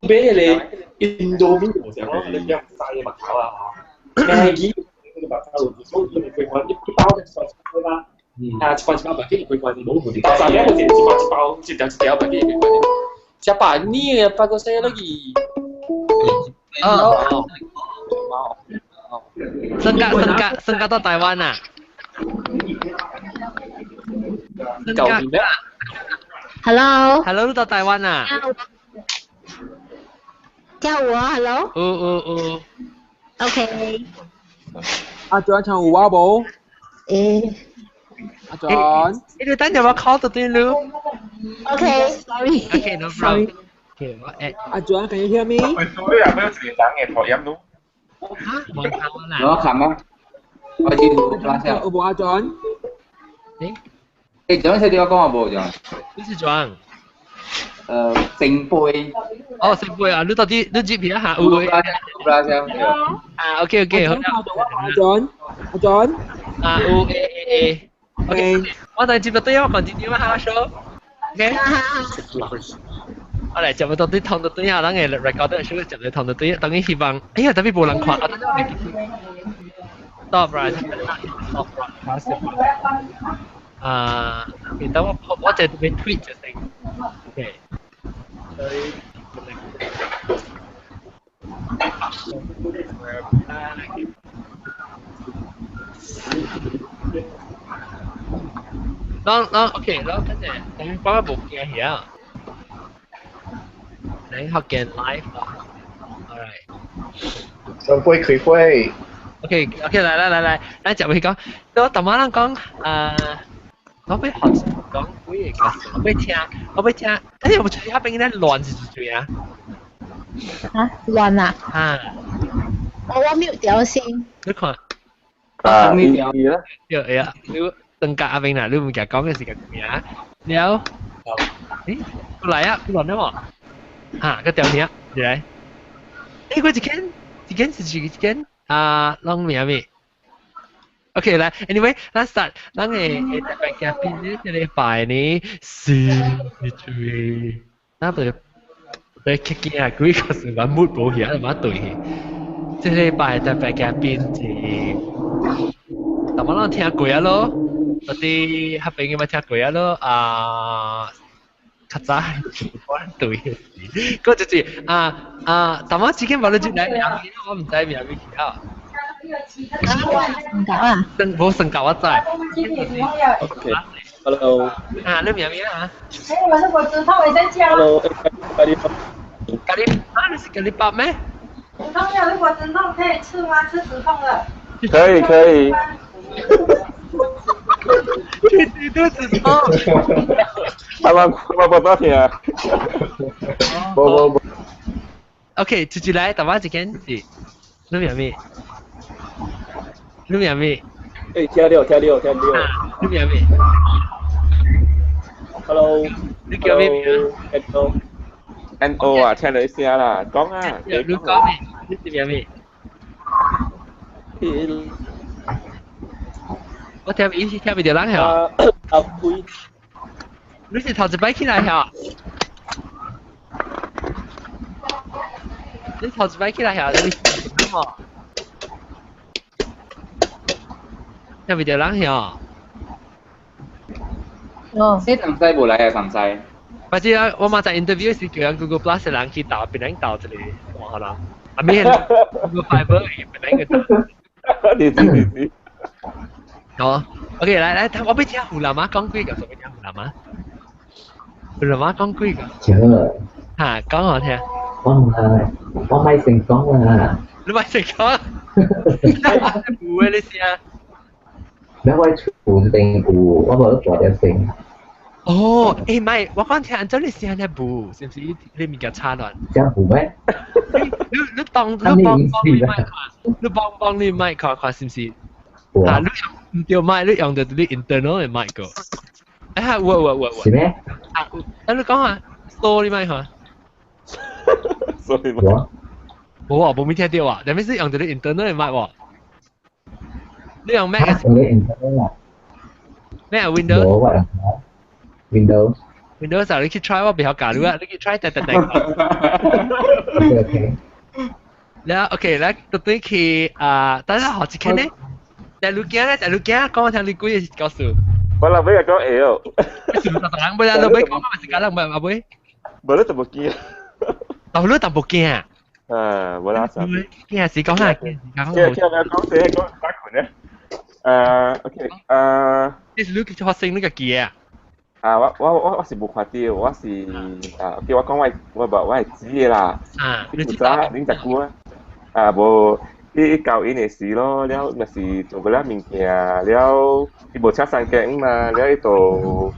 俾你印度面有時候你入晒嘅麥頭啊嚇，Maggi 嘅麥頭，所以你會講一包嘅菜菜啦，啊一包麥記會講你冇目的，但係好似一包一條麥記會講你，只把你嘅包個西lagi，升格到台灣啊！搞掂咩 Hello， 你到台灣啊？叫我 Hello。OK。阿 John 唱胡話冇？阿 John。你等陣我 call 到對路。OK，sorry。Okay, no problem. Okay, what at? 阿 John can you hear me？所以啊，咩時等嘅學音咯？冇睇啦。Nó khẩm á. Ở trên Google xem. Ở bộ A John. Ê, John sẽ đi qua con ở bộ John. 你是 John？ Sinh Bôi.哦，成杯啊！你到底你接片一下會？ Google xem. 啊，OK， 好啦。A John. A John. 啊，A。OK， 我等接到對我 continue 下 show。OK。我嚟就會到啲痛到對下，等嘅 record 都係 show 就嚟痛到對，等嘅希望。哎呀，特別冇人看，我等我嚟。Stop right，stop right，等我就俾 tweet 就成。OK。OK， 跟住等幫一部鏡嘢。你學見 live 啦 ，alright。上杯佢杯。OK， 嚟，咱就會講，我頭晚講我俾學生講幾個事，我俾聽，哎呀，我吹下邊咧亂是最啊？啊，亂啊！我 mute 掉先。你看。Mute 掉啦。呀，你登格阿邊啦，你唔記得講嘅時間點啊？你有？誒，過嚟啊，過來啊嘛。個條片嚟。誒，佢一間long 名咩 ？OK 來 ，anyway， 咱 start， 咱嘅特別嘉賓呢，這禮拜呢是最，咱不如傾傾下幾個時間 mood 保險，嘛對嘅。這禮拜特別嘉賓是，但我聽過啊咯，嗰啲合併嘅咪聽過啊咯，較早我對嘅事，嗰就是但我自己冇得做嚟，我唔知名咩橋。唔搞啊！冇成教我知。OK。Hello。你名咩啊？我是果子痛，我在家。Hello。咖喱。你是咖喱包咩？止痛药，如果止痛可以吃吗？吃止痛的。可以。你都止痛。我多聽啊。冇。OK， 直接來，大家一件事。你名咩？你名咩？誒，聽到。你名咩 ？Hello。你叫咩名？NO 啊，聽你聲啦，講啊。你講咩？你是名咩？我聽唔到人嚇。阿灰。你是頭一擺起來嚇？你頭一擺起來嚇？你什麼？聽唔到人嚇？Thế thằng Sai bổ lại à thằng Sai? 或者我嘛在 interview 時叫人 Google Plus 嘅人去導，別人導這裡，哇啦！咩 Google Fiber 嘅別人嘅導。你。好 ，OK， 來，我俾聽湖南話講幾個，俾聽湖南話。湖南話講幾個？講我聽。我咪成功啦！你咪成功？湖嘅你試下。咩位全定湖？我冇得做得成。哦，唔係，我講聽，咁你試下呢湖，是唔是你面較差亂？真湖咩？你幫你麥看，是唔是？你唔對麥，你用到你 internal 嘅麥個。喂。是咩？你講下 ，slow 你麥看。Sorry。冇啊，冇咩聽到啊，但係是用到你 internal 嘅麥喎。你用 Mac 用你 internal 啊？咩啊 Windows？冇啊。Windows。Windows 你去 try 我比較假如啊，你去 try 等。OK，แล้วโอเคแล้วตัวนี้คือตอนแรกหอจิเคนเนี่ยแต่ลูกแก่講我聽你估嘢告訴我諗俾人講妖，數十人唔係啦，你講乜事㗎啦，唔係阿妹，冇得就冇見。哦，你淡薄驚啊，冇啦，就驚係講下，聽我講寫講打拳咧。OK，你是你學生你個記啊？我是冇看到，我是叫我講我係知嘅啦。你知啦，你就估啊，無。伊教因嘅事咯，了咪是做嗰啲物件，了伊無車三間嘛，了伊就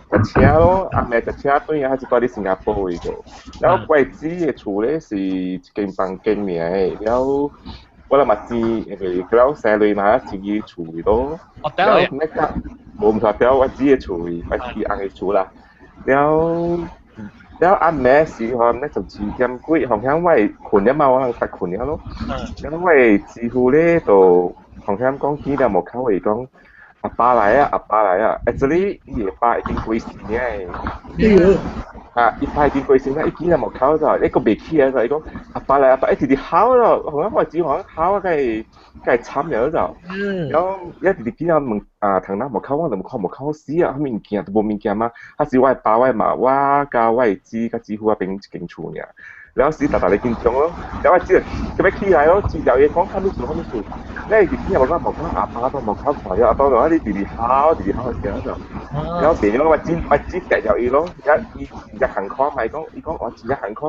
搭車咯，阿妹搭車對啊，還是過啲新加坡嗰個，了怪子嘅厝咧是一間房間名嘅，了我諗嘛知，因為了細類嘛自己厝咯，了咩個無唔錯掉我自己厝，我自己安嘅厝啦，แล้วอันแม่สีหอมเนี่ยจะจีเทียมกุ้ยของแท้ไว้ขนเนี่ยมาว่าตัดขนเนี่ยลูกแล้วไว้จีฮูเล่ตัวของแท้ก้องกี้เดี๋ยวหมดเข้าอีกก้องอาปาไหลอ่ะ actually อีปาอีกกุ้ยสีเนี่ยอีปาอีกกุ้ยสีเนี่ยอีกี้เดี๋ยวหมดเข้า就一個未起啊就一個阿爸嚟阿爸一直烤咯，ของแท้ไว้จีหอม烤梗係慘咗就，然後一直見到問同咱無考我就冇考死啊，物件都無物件嘛，還是我爸我嘛，我甲我姊甲姊夫啊邊一間厝爾，然後死大你緊張咯，然後姊就要起來咯，姊就嘢講喊你做，你係見有冇阿爸都冇考過，阿爸話你直考嘅時候就，然後變咗我姊夾入去咯，一行課咪講，伊講我一行課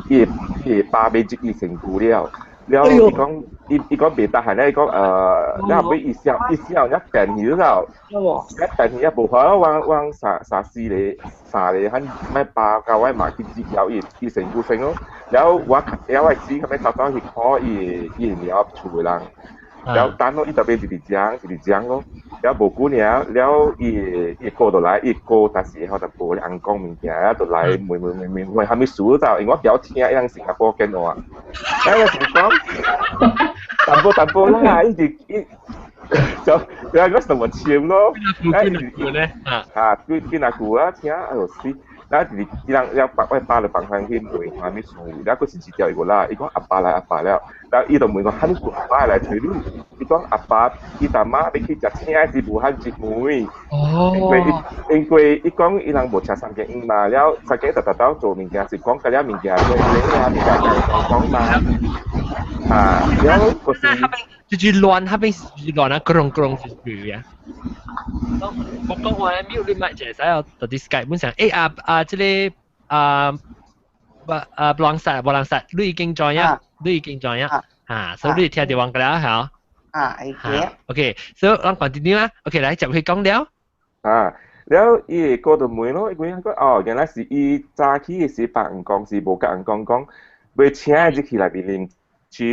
伊爸未接伊成故了。แล้วอีกเบต้าหันได้ก็แล้วไปอีเสี่ยวเนี่ยแผ่นหิวเราเนี่ยแผ่นหิวบุพเพวางสาเลยฮันไม่ปลาเกาไว้หมากินจีเกียวอีเสียงกูเสียงแล้วว่าแล้วไอ้จีเขาไม่ทำต้องหิคออีเหนียวช่วยลังแล้วตอนนั้นอีตะเป็นดีจัง咯แล้วบุกูเนี่ยแล้วอีโกตัวไหนอีโกแต่สิเขาจะปูอังกงมีแก่ตัวไหนไม่ทำไม่สู้就因為我表聽一樣新加坡見我แล้ว我講淡薄啦就แล้วก็สมชิม咯邊個啊聽哎呦死แล้วยังปักไว้ปลาหรือปักทางที่มวยมาไม่สูงแล้วก็สิจีเดียวอีกละอีกก็อัปปาแล้วแล้วอีตัวมวยก็หันสุดปลาอะไรถือรู้อีก็อัปปาอีตามาไปคิดจะเที่ยจีบุหันจีมวย因為อี講อี能無車三件嘛แล้ว三件特到做物件是講嗰啲物件講嘛แล้วก็是就是亂那邊亂啊，กรง就是啊。我講話沒有你買就係使到啲 Skype 本上，即個布朗薩，你已經做呀，所以你聽到忘㗎啦，係啊，OK，所以咱 continue 啊 ，OK，來就去講了。แล้วอี個度妹咯，佢講哦，原來是伊早起嘅時白人講是無甲人講，未請入去內邊啉酒，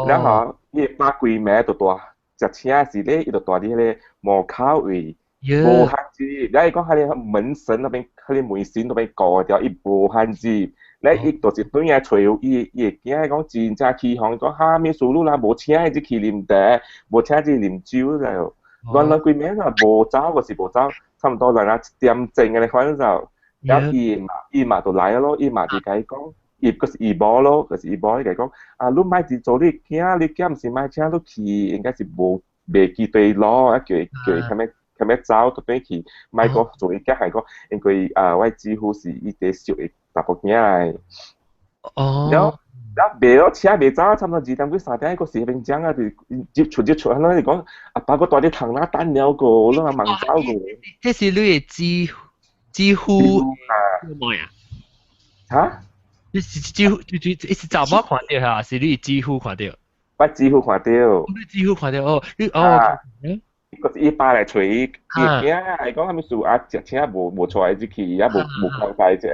然後伊把規暝就大，食請時咧，伊就大啲咧無口味，無限制，然後伊講喺啲門神嗰邊，喺啲門神嗰邊過掉，伊無限制，咧伊就是對嘢隨伊會驚講真正起行，講哈咩數路啦，無請入去啉茶，無請入去啉酒就。亂規暝啊，無走嗰時無走，差唔多嚟啦1點正嘅你可能就，然後伊嘛就來咯，伊嘛就講講，伊嗰時伊波咯，嗰時伊波佢講，你買字做你驚唔是買車都去，應該是無未記對咯，叫佢咩走到邊去，買個做伊家係個，因為我幾乎是伊啲小嘅大部件嚟，哦。未咯，車未走，差唔多2點幾3點，嗰時邊講啊，就接出，你講阿爸個大啲糖啦，單了個，攞阿盲走個。這是你嘅幾乎咩啊？嚇？你是幾乎是查某看到嚇，是你幾乎看到？我幾乎看到。你幾乎看到哦？你哦。嗰時伊爸嚟找伊驚，係講係咪數食車無錯入去，也無靠快啫。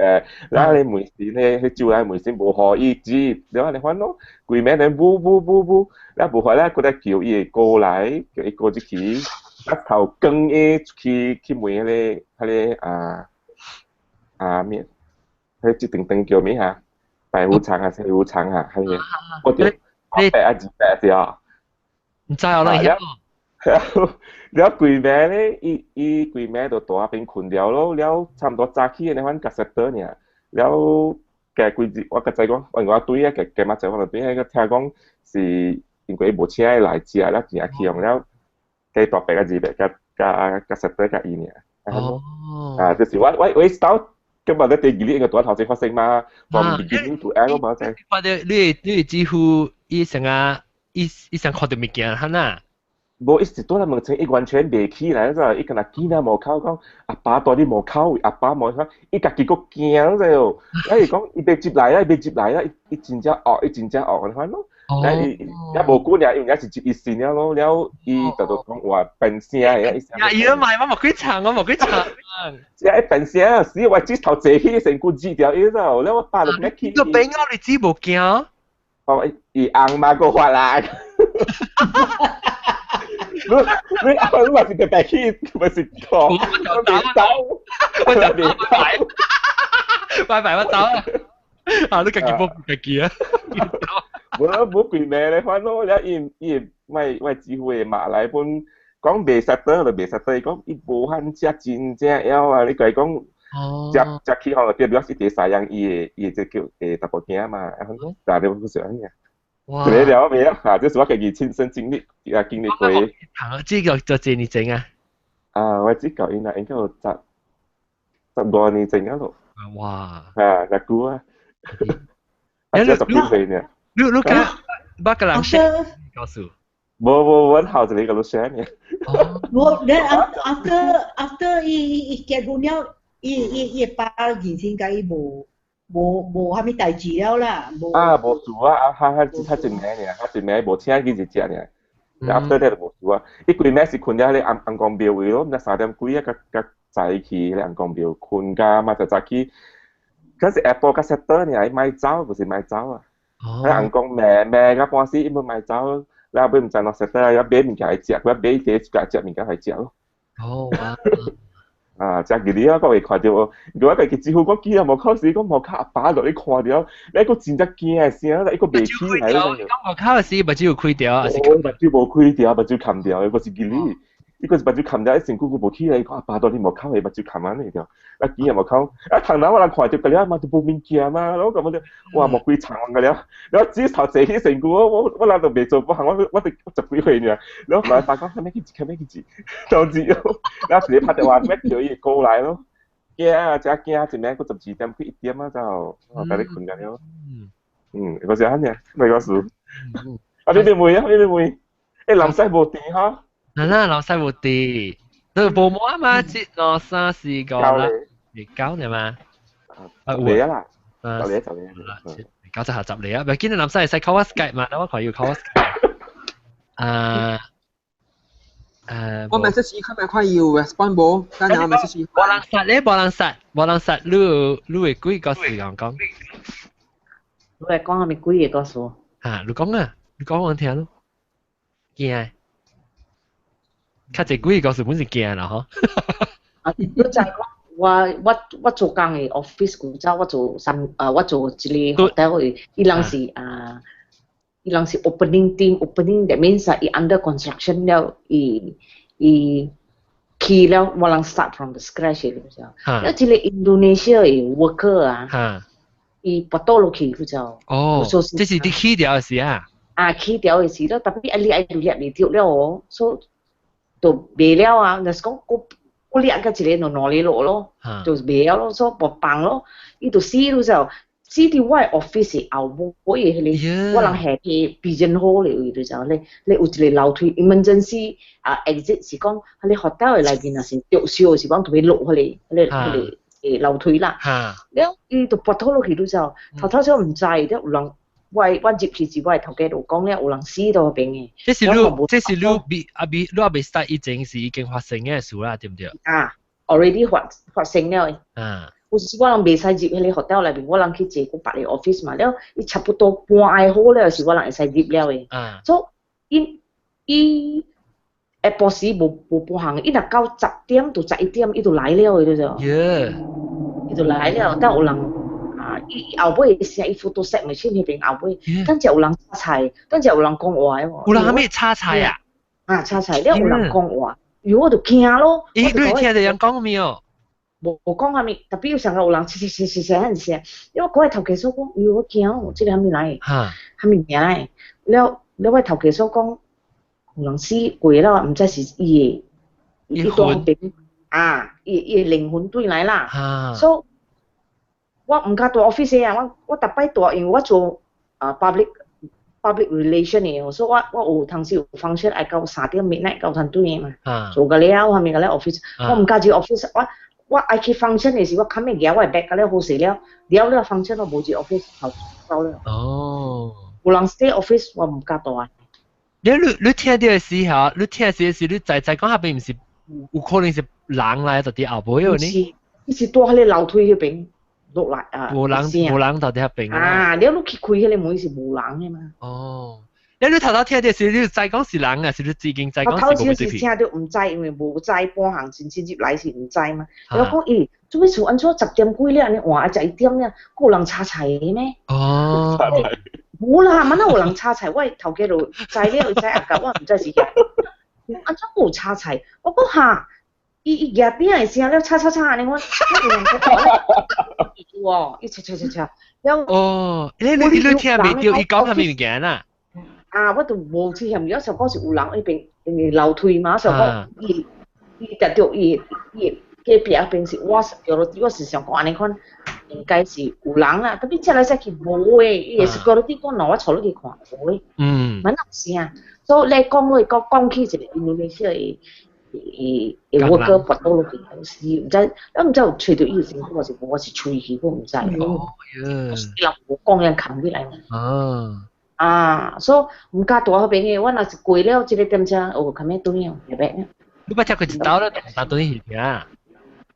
然後你門線咧，佢照嚟門線無可以接，然後你看咯，規暝你嗚，然後無可咧，佢哋叫伊過來，叫伊過入去，一頭更伊去門咧，佢哋咩？佢一定叫咩嚇？白虎腸啊，西虎腸啊，係咪？我哋800啊，200啊。唔知我啦， แล้วกุยแม่เนี่ยอีกุยแม่ตัวเป็นคนเดียวแล้วทำตัวจากที่ในวันกัสเซตเตอร์เนี่ยแล้วแกกุยว่ากระจายก็ว่าตุ้ยแกมาจากว่าตุ้ยก็แทนก็是因為部車嚟自啊，แล้ว自啊ขี่ของแล้วแกต่อไปก็จีแบบกัสเตอร์กับอีเนี่ย就是我 start 根本咧第二年個ตัว頭先發生嘛 from beginning to end 嘛就或者你幾乎伊成啊伊成看到物件哈呐冇一時多啦，目前伊完全未起來，就伊個那見啊無口講阿爸到底無口，阿爸無口，伊家己個驚就，伊講伊被接來啦，被接來啦，伊真正惡，伊真正惡嘅款咯。伊也無管呀，因為是接伊線了咯，了伊就講話笨聲嘅，伊都賣我冇幾長，我冇幾長。即係笨聲，死我指頭坐起成個字條，伊就，了我爸就咩起。個餅我你知無驚？哦，伊硬嘛個話啦。你話是個白氣，咪是錯，我別走，我就別走，拜拜，我走啦。啊，你自己報自己啊。冇quyền mẹ này khoan咯，你咪只會馬來本講未實得就未實得，講一無限只真正妖啊！你講只氣候特別是第三樣伊就叫大部件嘛，但係你唔想嘅。哇！你了未啊？啊，這是我自己親身經歷過。這個就幾年整啊？啊，我知舊年啦，應該有15年整啊咯。哇！啊，那久啊！10幾歲呢？你講巴格蘭先告訴我好就你個老師呢。我 then after 伊結婚了，伊爸人生甲伊無蝦米代志了啦，無事啊，他真名呢，他真名無請佢就食呢。after that 無事啊，伊規暝是困喺咧陽光廟位咯，那3點幾啊，甲早起咧陽光廟困㗎嘛，就早起。嗰時 Apple 甲 Setter 呢，買走唔是買走啊。喺陽光咩個半時，伊冇買走，แล้ว唔知攞 Setter 有俾物件係食，佢俾啲食物件係食咯。哦。食嗰啲啊，我會看到，如果佢幾乎講見啊冇考試，講冇考阿爸落你看到，你一個真正驚嘅聲，一個未起嚟咯。講冇考試，目睭有開掉，目睭冇開掉，目睭冚掉，嗰是幾哩？呢個是目睭冚掉，一成個冇起嚟，講阿爸到你冇考，你目睭冚緊嚟掉，一見又冇考，一頭腦我哋看到佢咧，嘛就冇面見嘛，攞咁樣，哇冇鬼長嘅了，然後只頭坐起成個，我嗱度未做不行，我十幾歲呢，然後來發講咩幾字，就知咯，然後你拍電話咩叫伊過來咯，驚啊，只驚一名個12點佢1點啊就，我帶你困緊了，嗰時啱嘅，咪嗰時，啊你哋會，誒南西冇電哈。嗱，老細冇啲，你部冇啊嘛？接落3、4個啦，你搞你嘛？會啊啦，就你，搞就下集嚟啊！咪見你南西係使 call us guide 嘛？我話要 call us guide。我 message 佢咪快要 respond 冇？但係我 message 冇人殺，你會幾個時間講？你係講係咪幾個數？你講我聽咯，驚。較濟幾個時本是驚啦，嗬。你就係講我做工嘅 office 嗰陣，我做一個 hotel 嘅，伊人是 opening team，opening that means 伊 under construction 了，伊起了，我人 start from the scratch 嘅，你知道？了一個 Indonesia 嘅 worker 啊，伊拔刀落去，你知道？哦，這是你起掉嘅事啊？起掉嘅事咯，特別你愛入嚟掉了哦，所以。就賣了啊！就是講我掠個一個攞嚟落咯，就賣了咯，所以薄棒咯。伊就死咯就死啲我 office 後尾嗰啲，我人下啲備陣好嚟就就你有一個樓梯 emergency exit 是講你 hotel 內邊啊是着燒是講特別落去你樓梯啦。了伊就拔頭落去咯就頭先唔知了有人。我接住我頭家度講咧，有人死到嗰邊嘅。這是你未 start 已經發生嘅事啦，對唔對？already 發生了。有時我人未使接喺你 hotel 裏邊，我人去借個白嘅 office 嘛，了伊差不多半夜好了，是我人會使接了嘅。所以伊下晡時無半行，伊若到10點到11點，伊就來了嘅就。伊就來了，但有人。伊後尾成伊 photo set 咪先迄邊後尾，等陣有人炒菜，等陣有人講話喎。有人咩炒菜啊？啊，叉柴了有人講話，如果我就驚咯。咦，你聽到人講未哦？冇講下面，特別有上個有人切很聲，因為嗰位頭家所講，如果驚，即係係咪來？係咪名來？了位頭家所講，有人死過啦，唔知是伊當兵啊，伊靈魂對來啦。所以我唔敢做 office 啊，我特別做，因為我做public relation 嘅，所以我有當時有 function 係到3點 midnight 到團隊嘅嘛，做個了係咪個咧 office， 我唔敢做 office，我愛去 function 嘅時，我冚嘢我係 back 個咧好勢了，了 function 我冇做 office 頭走了。哦，有人 stay office 我唔敢做啊。你聽到嘅時候，你聽嘅時，你就講下邊唔是有可能是人嚟到啲後背嗰啲？伊是多喺你樓梯嗰邊。落來啊！無人到底喺邊啊！你去開迄個門是無人嘅嘛？哦，你頭聽到時，你再講是人啊，是你自己再講是冇我頭先聽到唔知，因為無知半行先入來是唔知嘛。我講咦，做咩做安怎10點幾咧？你換11點咧，有人叉柴嘅咩？哦，冇啦，乜都有人叉柴，我頭家度知了，知阿甲我唔知是嘅。安怎冇叉柴？我講嚇。伊夾邊係聲了，叉，你我哇！伊叉，哦，你聽未到伊講係咩物件啊？啊，我都無聽唔到，上嗰時有人嗰邊樓梯嘛，上嗰伊達到伊隔壁嗰邊是我是想講安尼看，應該是有人啦，特別出來先去無誒，伊個是嗰啲講喏，我坐落去看無誒，蠻難聲，所以你講起一個印度嘅。我哥拔到落去，唔知有吹到伊聲，我是吹氣，我唔知。哦，人我講人扛起來嘛。啊，所以唔敢大嗰邊嘅，我若是過了這個點車，哦，咁樣對樣，係咪？你不吃佢一刀了，打對去嘅。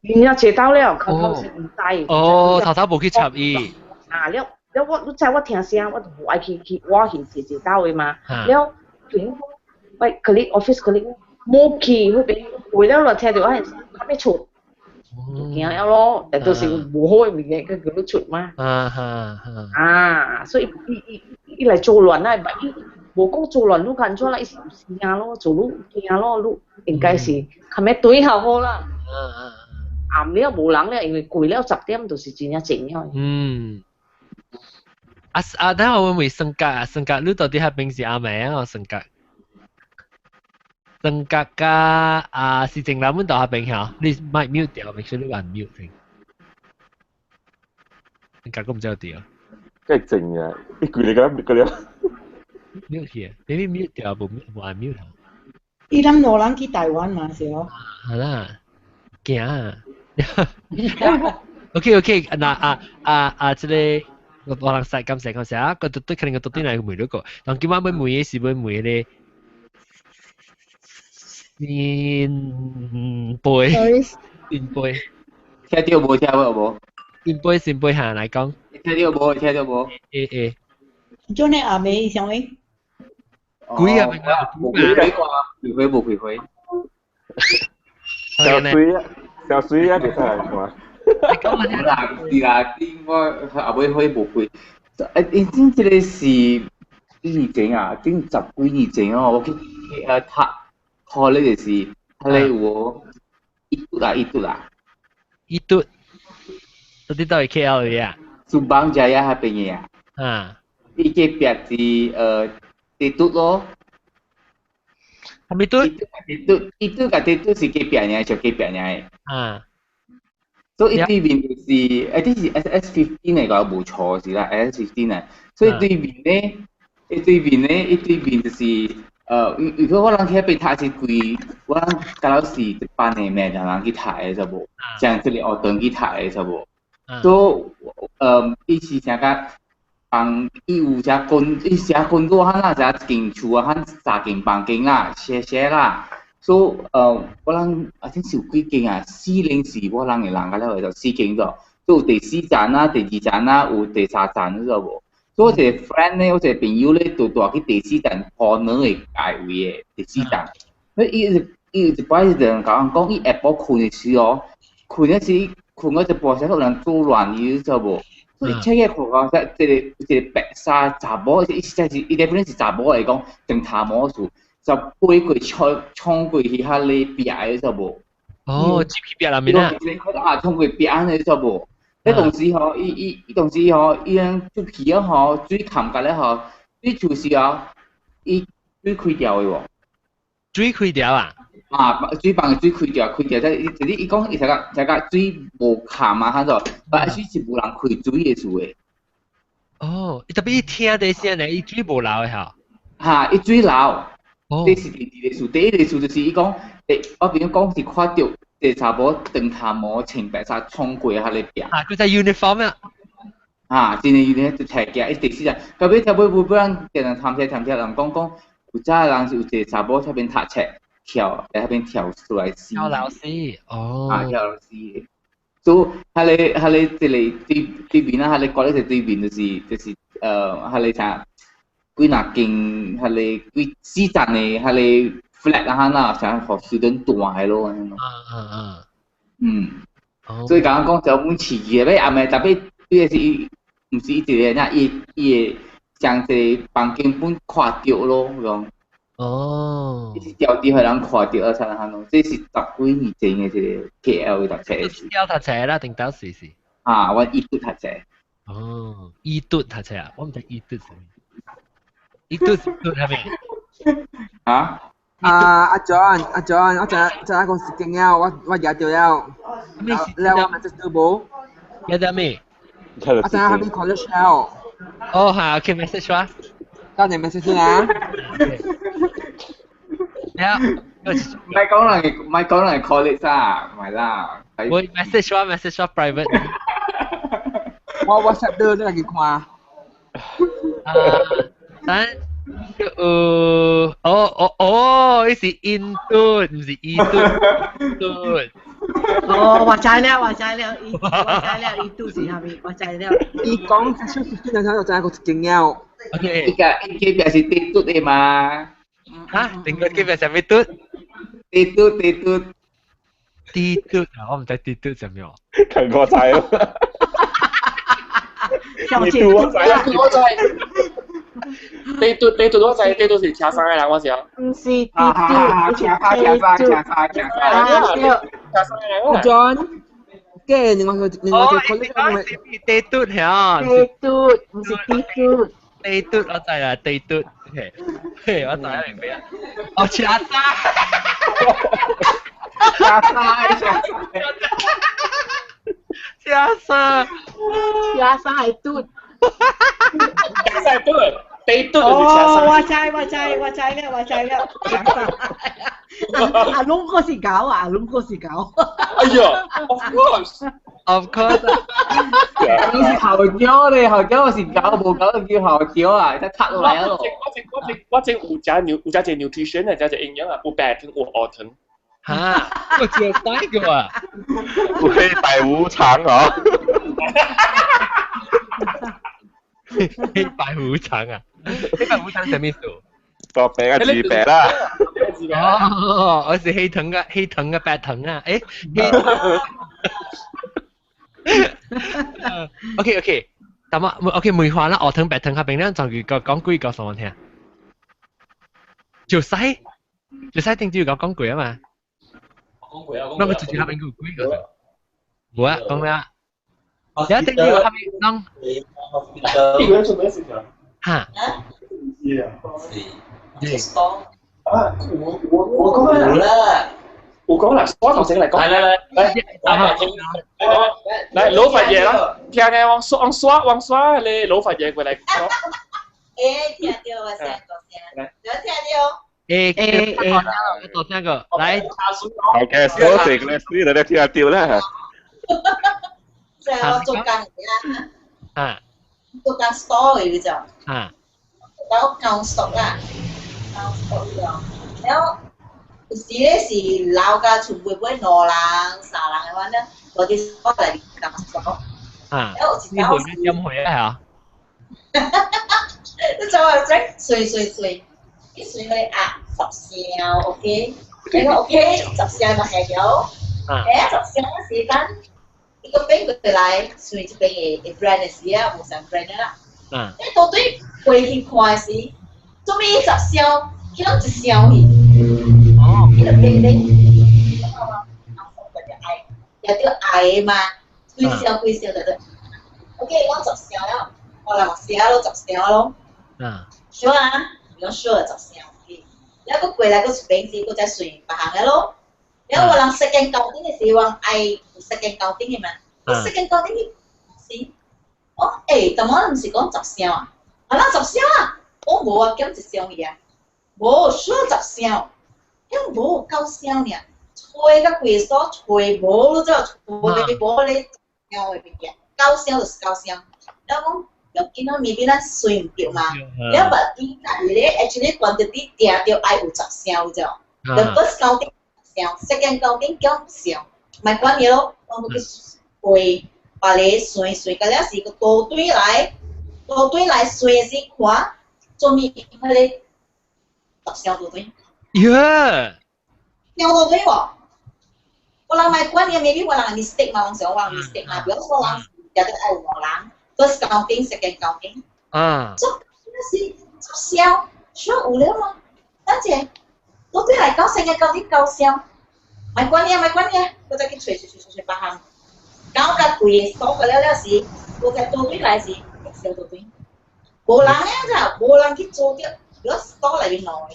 你若切刀了，頭是唔知。哦，頭無去插伊。啊，了我知我聽聲，我就無愛去我去切刀嘅嘛。了，喂，office colleague。冇去嗰邊，回了落聽到係咁樣出，驚了咯，但都是冇好嘅物件，佢都出嘛。所以伊嚟做亂啦，冇講做亂，都看出來伊是唔驚咯，做咯驚咯，都應該是咁樣對下好啦。暗了冇人咧，因為過了10點就是真係靜咗。等下會唔會性格啊？性格你到底係平時阿妹啊？性格？性格加事情諗唔到下邊嚇，你咪 mute 掉 ，make sure 你按 mute 先。性格咁唔知有掉。梗係靜啊！一句你講個了。mute 嘅，你 mute 掉冇按 mute 嚇。伊諗攞人去台灣嘛是哦。係啦，驚啊！OK，嗱即係我人曬咁成啊，個對肯定個到底係梅嗰個，但今晚梅嘅是梅咧。先輩，聽到冇？先輩下嚟講。聽到冇？做你阿妹想誒？鬼啊！冇回回。小水啊，你睇下嘛？係啦，我阿妹可以冇回。你知唔知你是幾年啊？經10幾年哦，我見佢呢件事，係我一度啦。到底到底 KL 嘅啊？Subang Jaya 係邊嘅啊？依個別是地都咯。係咪都？地都是幾別嘅，就幾別嘅。所以對面就是啲是 SS15嚟講冇錯是啦 ，SS15啊。所以對面咧，對面就是。如果我人去嗰邊睇是貴，我人假如是一般嘅咩人去睇嘅啫喎，像這裡學堂去睇嘅啫喎，所以伊是啥個幫伊有只工，伊寫工作喊啦，只間厝啊，喊3間房間啦，寫啦，所以我人啊，真是有幾間啊，404我人嘅人個咧就4間咗，都有第4站啦，第2站啦，有第3站嘅啫喎。所以我一個 friend 咧，我一個朋友咧，就帶去第4站可能嘅界位嘅第4站。所以伊一擺就人講，伊下晡困嘅時候，困嗰一半時，可能做亂嘢啫喎。所以車嘅看講，即個白沙查某，伊實在是伊哋本身是查某嚟講，正查某數，就背過衝過去下你壁嘅就無。哦，接去壁內面啊。你佢啊衝過壁嘅就無。你同時嗬，伊同時嗬，伊樣出皮啊嗬，水冚隔咧嗬，水就是啊，伊水開掉嘅喎。水開掉啊？啊，水棒嘅水開掉，就是伊講伊成個水無冚啊，喺度，但係水是無人開水嘅事嘅。哦，特別伊聽啲聲咧，伊水無流嘅嗬。嚇，伊水流。哦。這是第二個事，第一個事就是伊講，我邊講是看到個查某長頭毛穿白衫衝過下你壁。啊，佢就 uniform 啊。啊，真係 uniform 就齊嘅，伊第四隻，後尾不然叫人探聽人講，有早人是有一個查某喺邊讀冊跳，喺邊跳出來死。跳樓死，哦。啊，跳樓死。所以喺你對面啦，喺你講咧就對面就是喺你睇。幾嗱勁係你幾時陣嘅係你 flat 啊啦，成學student 大嘅咯。所以講就本詞嘅，咩啊咪特別呢個是唔是一個那伊將這房間本看到咯咁。哦。一條啲係人看到啊，才能行。這是十幾年前嘅一個 KL 嘅讀冊。教讀冊啦，定到時是。啊，我伊讀讀冊。哦，伊讀讀冊啊，我唔知伊讀係咩。伊讀係咩？啊？阿 John，我就一個事情了，我惹到了。咩事？了我咪就做冇。惹到咩？我就喺邊 college 了。哦，係 ，OK message 啊。當你 message 啦。呀，唔係講人 college 啊，唔係啦。喂 message 啊 private。我 WhatsApp 都lagi看。但呢是印度，唔是印度。哦，我知了，印度是下面，我知了。伊講出15年前就真係個經驗。OK。依家是地嘟嘅嘛？嚇？定個機票係咩嘟？地嘟。地嘟啊！我唔知地嘟係咩喎。近個仔咯。地嘟我知。地嘟我知，地嘟是車衫嘅人我知。唔是地嘟，阿 John，嘅另外個 colleague 地嘟係啊。地嘟唔是地嘟。地嘟我知啦，地嘟。OK，我知啦，明白啊。哦，車衫。車衫係嘟。車衫係嘟，地嘟就是車衫。哦，我知了。阿龍嗰時搞。哎呀 ，of course。你是校長咧，校長我是搞冇搞到叫校長啊，得咳落嚟啊！我正有隻 nutrition 啊，有隻營養啊，有白糖有鵝糖。嚇，我知道呢個啊。會大午餐啊！黑白無常啊！黑白無常係咩數？個餅啊，字餅啦。哦，我是黑藤嘅白藤啊！誒，OK，但係 OK 梅花啦，鵝藤白藤下邊咧就如講句告訴我聽。條西定住講句啊嘛。講句啊！我直接下邊句句嗰陣。冇啊，講咩啊？有一定要下邊講。一個人做咩事情？嚇？我講啦，我頭先嚟講。嚟老佛爺啦，聽嘅往刷你老佛爺過嚟講。聽到我聲個聲，有聽到？我多聽個，嚟。OK，所以個書你都聽得到啦。即係我做緊嘢啊，做緊 store 嘅就，有舊 stock 啦，舊 stock 樣，然後有時咧是老家全部會攞人、殺人嘅話咧，嗰啲 store 嚟舊 stock，呢回音回啊你就話整碎，啲碎佢壓10箱 ，OK， 你話 OK 10箱咪係有，10箱嘅時間。一個餅佢嚟，所以這邊嘅 brand 嘅時啊，無上 brand 啦。你到底回去看時，做咩10箱伊拢一箱去，伊就变咧，也叫爱嘛，几箱就对。OK， 我10箱了，我人写咯10箱咯。sure 啊，讲 sure 10箱。แล้วก็过来ก็เป็นสิก็จะสวยบางแล้วแล้วเวลา second counting 嘅時話係 second counting 嘅嘛，second counting 是哦怎麼唔是講10箱啊？係啦10箱啊，我冇啊，咁1箱嘢啊，冇 sure 10箱，因為冇9箱呢，吹個貴數吹冇咯，就吹冇你箱嘅物件，9箱就是9箱，แล้ว講。又見到未必咱算唔到嘛，แล้วแบบ啲人咧 actually quantity 定掉愛有10箱啫 ，the first counting 10箱 ，second counting 叫10箱，咪關嘢咯，我去背，把你算，個了是個倒堆來算先看，做咩佢哋10箱倒堆？箱倒堆喎，我人咪關嘢，未必我人 mistake 嘛，我想話 mistake 嘛，比如說人有啲愛我人。First counting, second counting. 做是10箱，需要有了嗎？但是到底嚟講，second counting 9箱，咪關嘢，我再去吹8項，搞個貴嘅數個了是，我再倒對來是1箱倒對，無人咧咋，無人去做掉，如果數嚟邊攞嘅，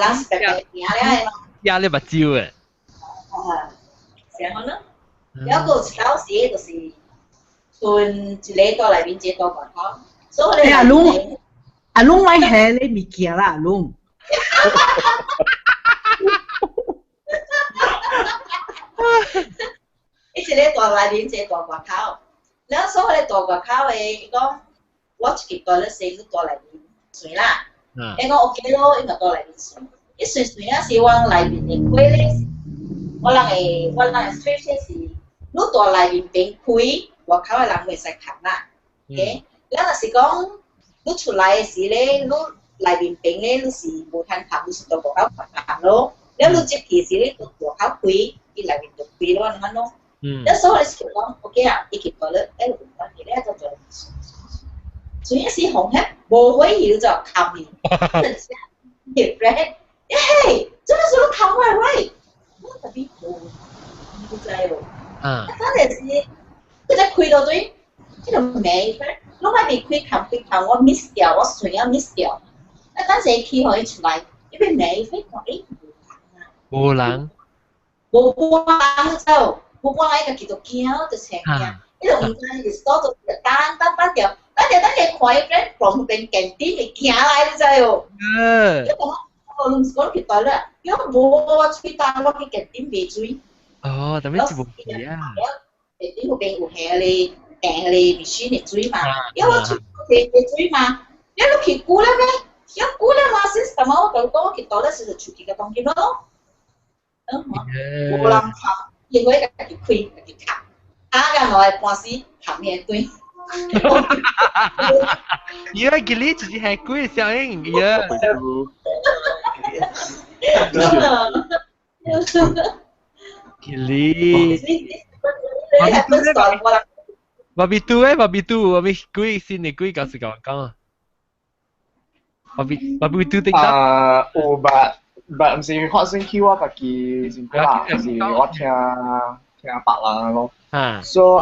人是白白贏咧，壓你目睭嘅，然後呢？แล้วก็เช้าสีก็สีส่วนจีเล่ตัวอะไรเป็นเจตัวก่อนเขาส่วนเลยลุงไม่เห็นเลยมีเกียร์ละลุงไอ้จีเล่ตัวอะไรเป็นเจตัวก่อนเขาแล้วส่วนเลยตัวก่อนเขาเองก็ว่าจะกินตัวแล้วเซ็งตัวอะไรเป็นสวยละเองก็โอเค咯เองก็ตัวอะไรเป็นสวยไอ้สวยนะสีว่างอะไรเป็นเด็กคุยเลย我人係 straight 是，你大內面邊開，外口嘅人袂使看啦。OK，咱若是講你出來嘅時咧，你內面邊咧你是無通看，你是到外口看咯。了你接起時咧，到外口開，伊內面就開咯，咁樣咯。了所以是講 OK 啊，伊去到咧，誒，唔關係咧，就做。所以是紅黑無會要就冚你，對不對？誒，真係做到冚喂。特別好，唔知喎。嗰陣時，佢就開到對，呢度尾，攞埋邊開冚，我 miss 掉，我算咗 miss 掉。嗰陣時佢可以出來，呢邊尾飛講誒冇人就冇人喺個叫做驚就成嘅，呢度唔係你鎖咗單掉，單掉看一邊從邊鏡點嚟驚來你知喎。我唔講佢對啦，因為冇吹單落去嘅點未追。但係是冇嘢啊。點嗰邊有係你訂你 machine 嚟追嘛？因為吹佢追嘛，因為佢估啦咩？因為估啦嘛，system 我就講佢對啦，是就出佢嘅東西咯。冇人冚，因為佢開佢冚，打緊落嚟半時冚嘢堆。Iya gili jadi hacker siang iya. Gili. Babi tu, babi kui sini kui kasih kawan-kawan. Babi tu tinggal. 唔是學生 Q 我自己先啦，是我聽別人咯。So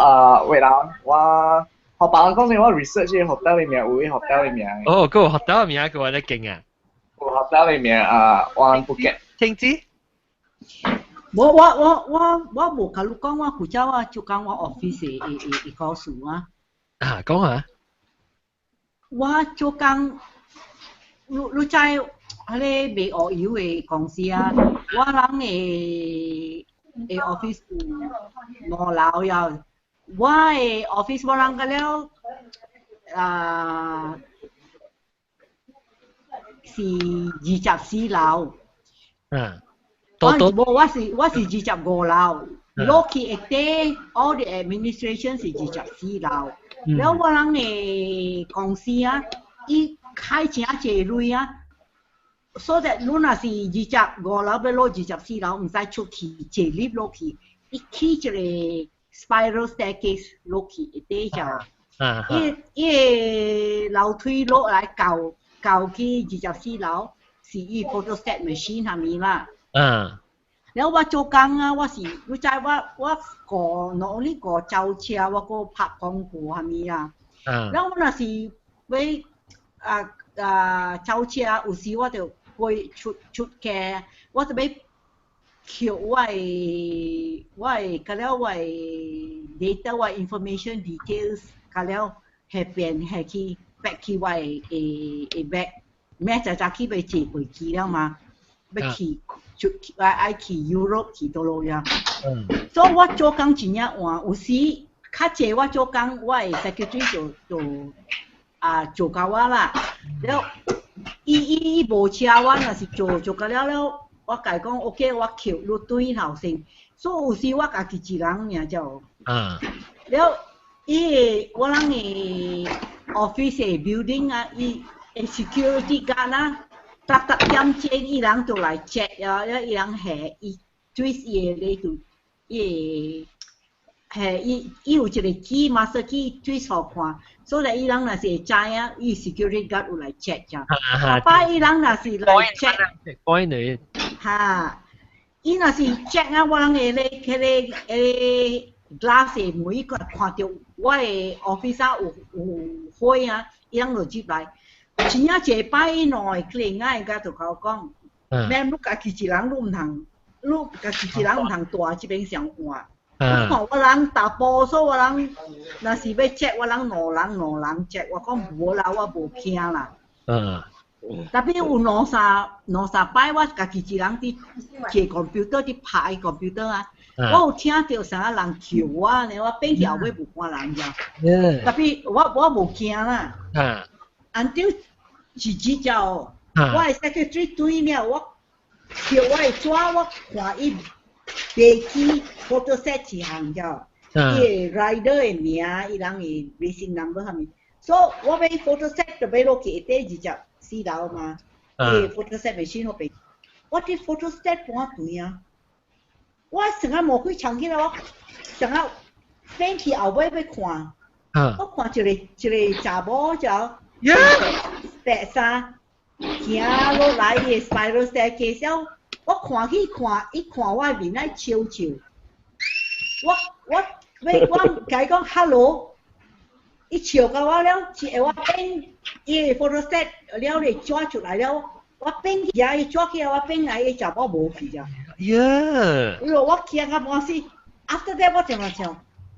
為啦我。學白人講先，我 research 嘅 hotel 裏面有啲 hotel 裏面。嗰個 hotel 名佢話得勁啊！個 hotel 裏面玩 Phuket。聽知？我冇甲你講，我負責我就講我 office 嘅告訴啊。講下。我就講，你知嗰啲賣學油嘅公司啊，我人嘅 office 5樓有。我嘅 office 冇人個了，是24樓。我是25樓，落去一啲 all the administration 是24樓。แล้ว我人嘅公司啊，伊開真濟鐳啊，所以你若是25樓要落24樓，唔使出去坐 lift 落去，伊起一個。spiral staircase 落去一啲就，伊樓梯落來到搞去24樓，是伊 photostat machine 下面啦。แล้วว่าโจกังอ่ะว่าสิรู้ใจว่าก่อเนาะนี่ก่อเจ้าเชียว่าก็ผักของกูหามีอ่ะแล้วมันสิไว้เจ้าเชียอุสิว่าจะไปชุดแกว่าจะไปเขียวไว้ก็แล้วไว้ data ไว้ information details ก็แล้วให้เปลี่ยนให้คีแบกคีไว้แบกแม่จะคีไปจีบคีแล้วมาไปขี่ไอ้ขี่ยุโรปขี่ตัวโลยา所以我做工真正换，有時較濟我做工，我係 secretary 做到我啦。了，伊無車我若是做到了，我甲伊講 OK， 我扣入對頭先。所以有時我家己一人爾就。了，我人嘅 office 嘅 building 啊，伊 security guard 啊。特點正伊人就來 check 啊，伊人係伊 twist 伊咧就伊係伊有一個機 master 機 twist 互看，所以伊人若是會知啊，伊 security guard 有來 check 咋。把伊人若是來 check，point 你。嚇，伊若是 check 啊，我人會咧迄個 glass 嘅門個看到我嘅 officer 有火啊，伊人就入來。真正一擺內佢哋嗌家就講，咩你家己一人你唔通，你家己一人唔通大這邊上換。我看我人大波數，我人若是要 check， 我人兩人 check， 我講無啦，我無驚啦。特別有兩三擺，我家己一人啲坐 computer 啲拍 computer 啊，我有聽到啥人叫我呢，我變後尾無看人咋。特別我無驚啦。until 自己就我係 secretary 對了，我叫我係抓我看伊飛機 photostat 一項就，伊 rider 嘅名，伊人嘅 racing number 下面，所以我俾 photostat 就俾落去第24樓嘛，啲 photostat machine 我俾，我啲 photostat 半對啊，我成日冇去長期啦，我成日飛去後尾要看，我看一個查某就。白衫，行落來嘅 spiral staircase， 我看去看，伊看我面來笑笑，我甲伊講 hello， 伊笑到我了，我變伊個 photostat 了嚟抓出來了，我變去伊抓起來，我變來伊就我無去咋。我驚到半死 ，after that 我就話想，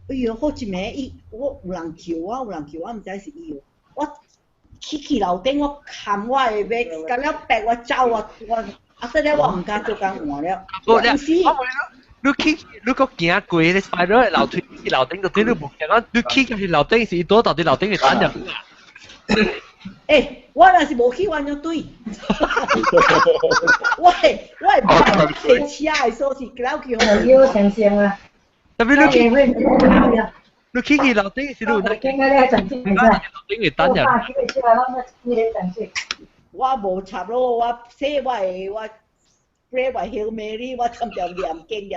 哎呦好一暝我有人叫我，唔知是伊哦，我。去樓頂我冚我嘅 bag， 咁樣逼我走我after that 我唔敢做工換了。你個行過你 spider 嘅樓梯去樓頂就對你冇驚，你去入去樓頂時多到啲樓頂嚟等入。我若是冇去我就對。我係唔係車嘅所以搞叫我。要成成啊！特別你去樓頂時你會驚咧，陣時唔使。樓頂嚟等入。我無插咯，我寫我 pray 為 Hail Mary， 我尋常念經，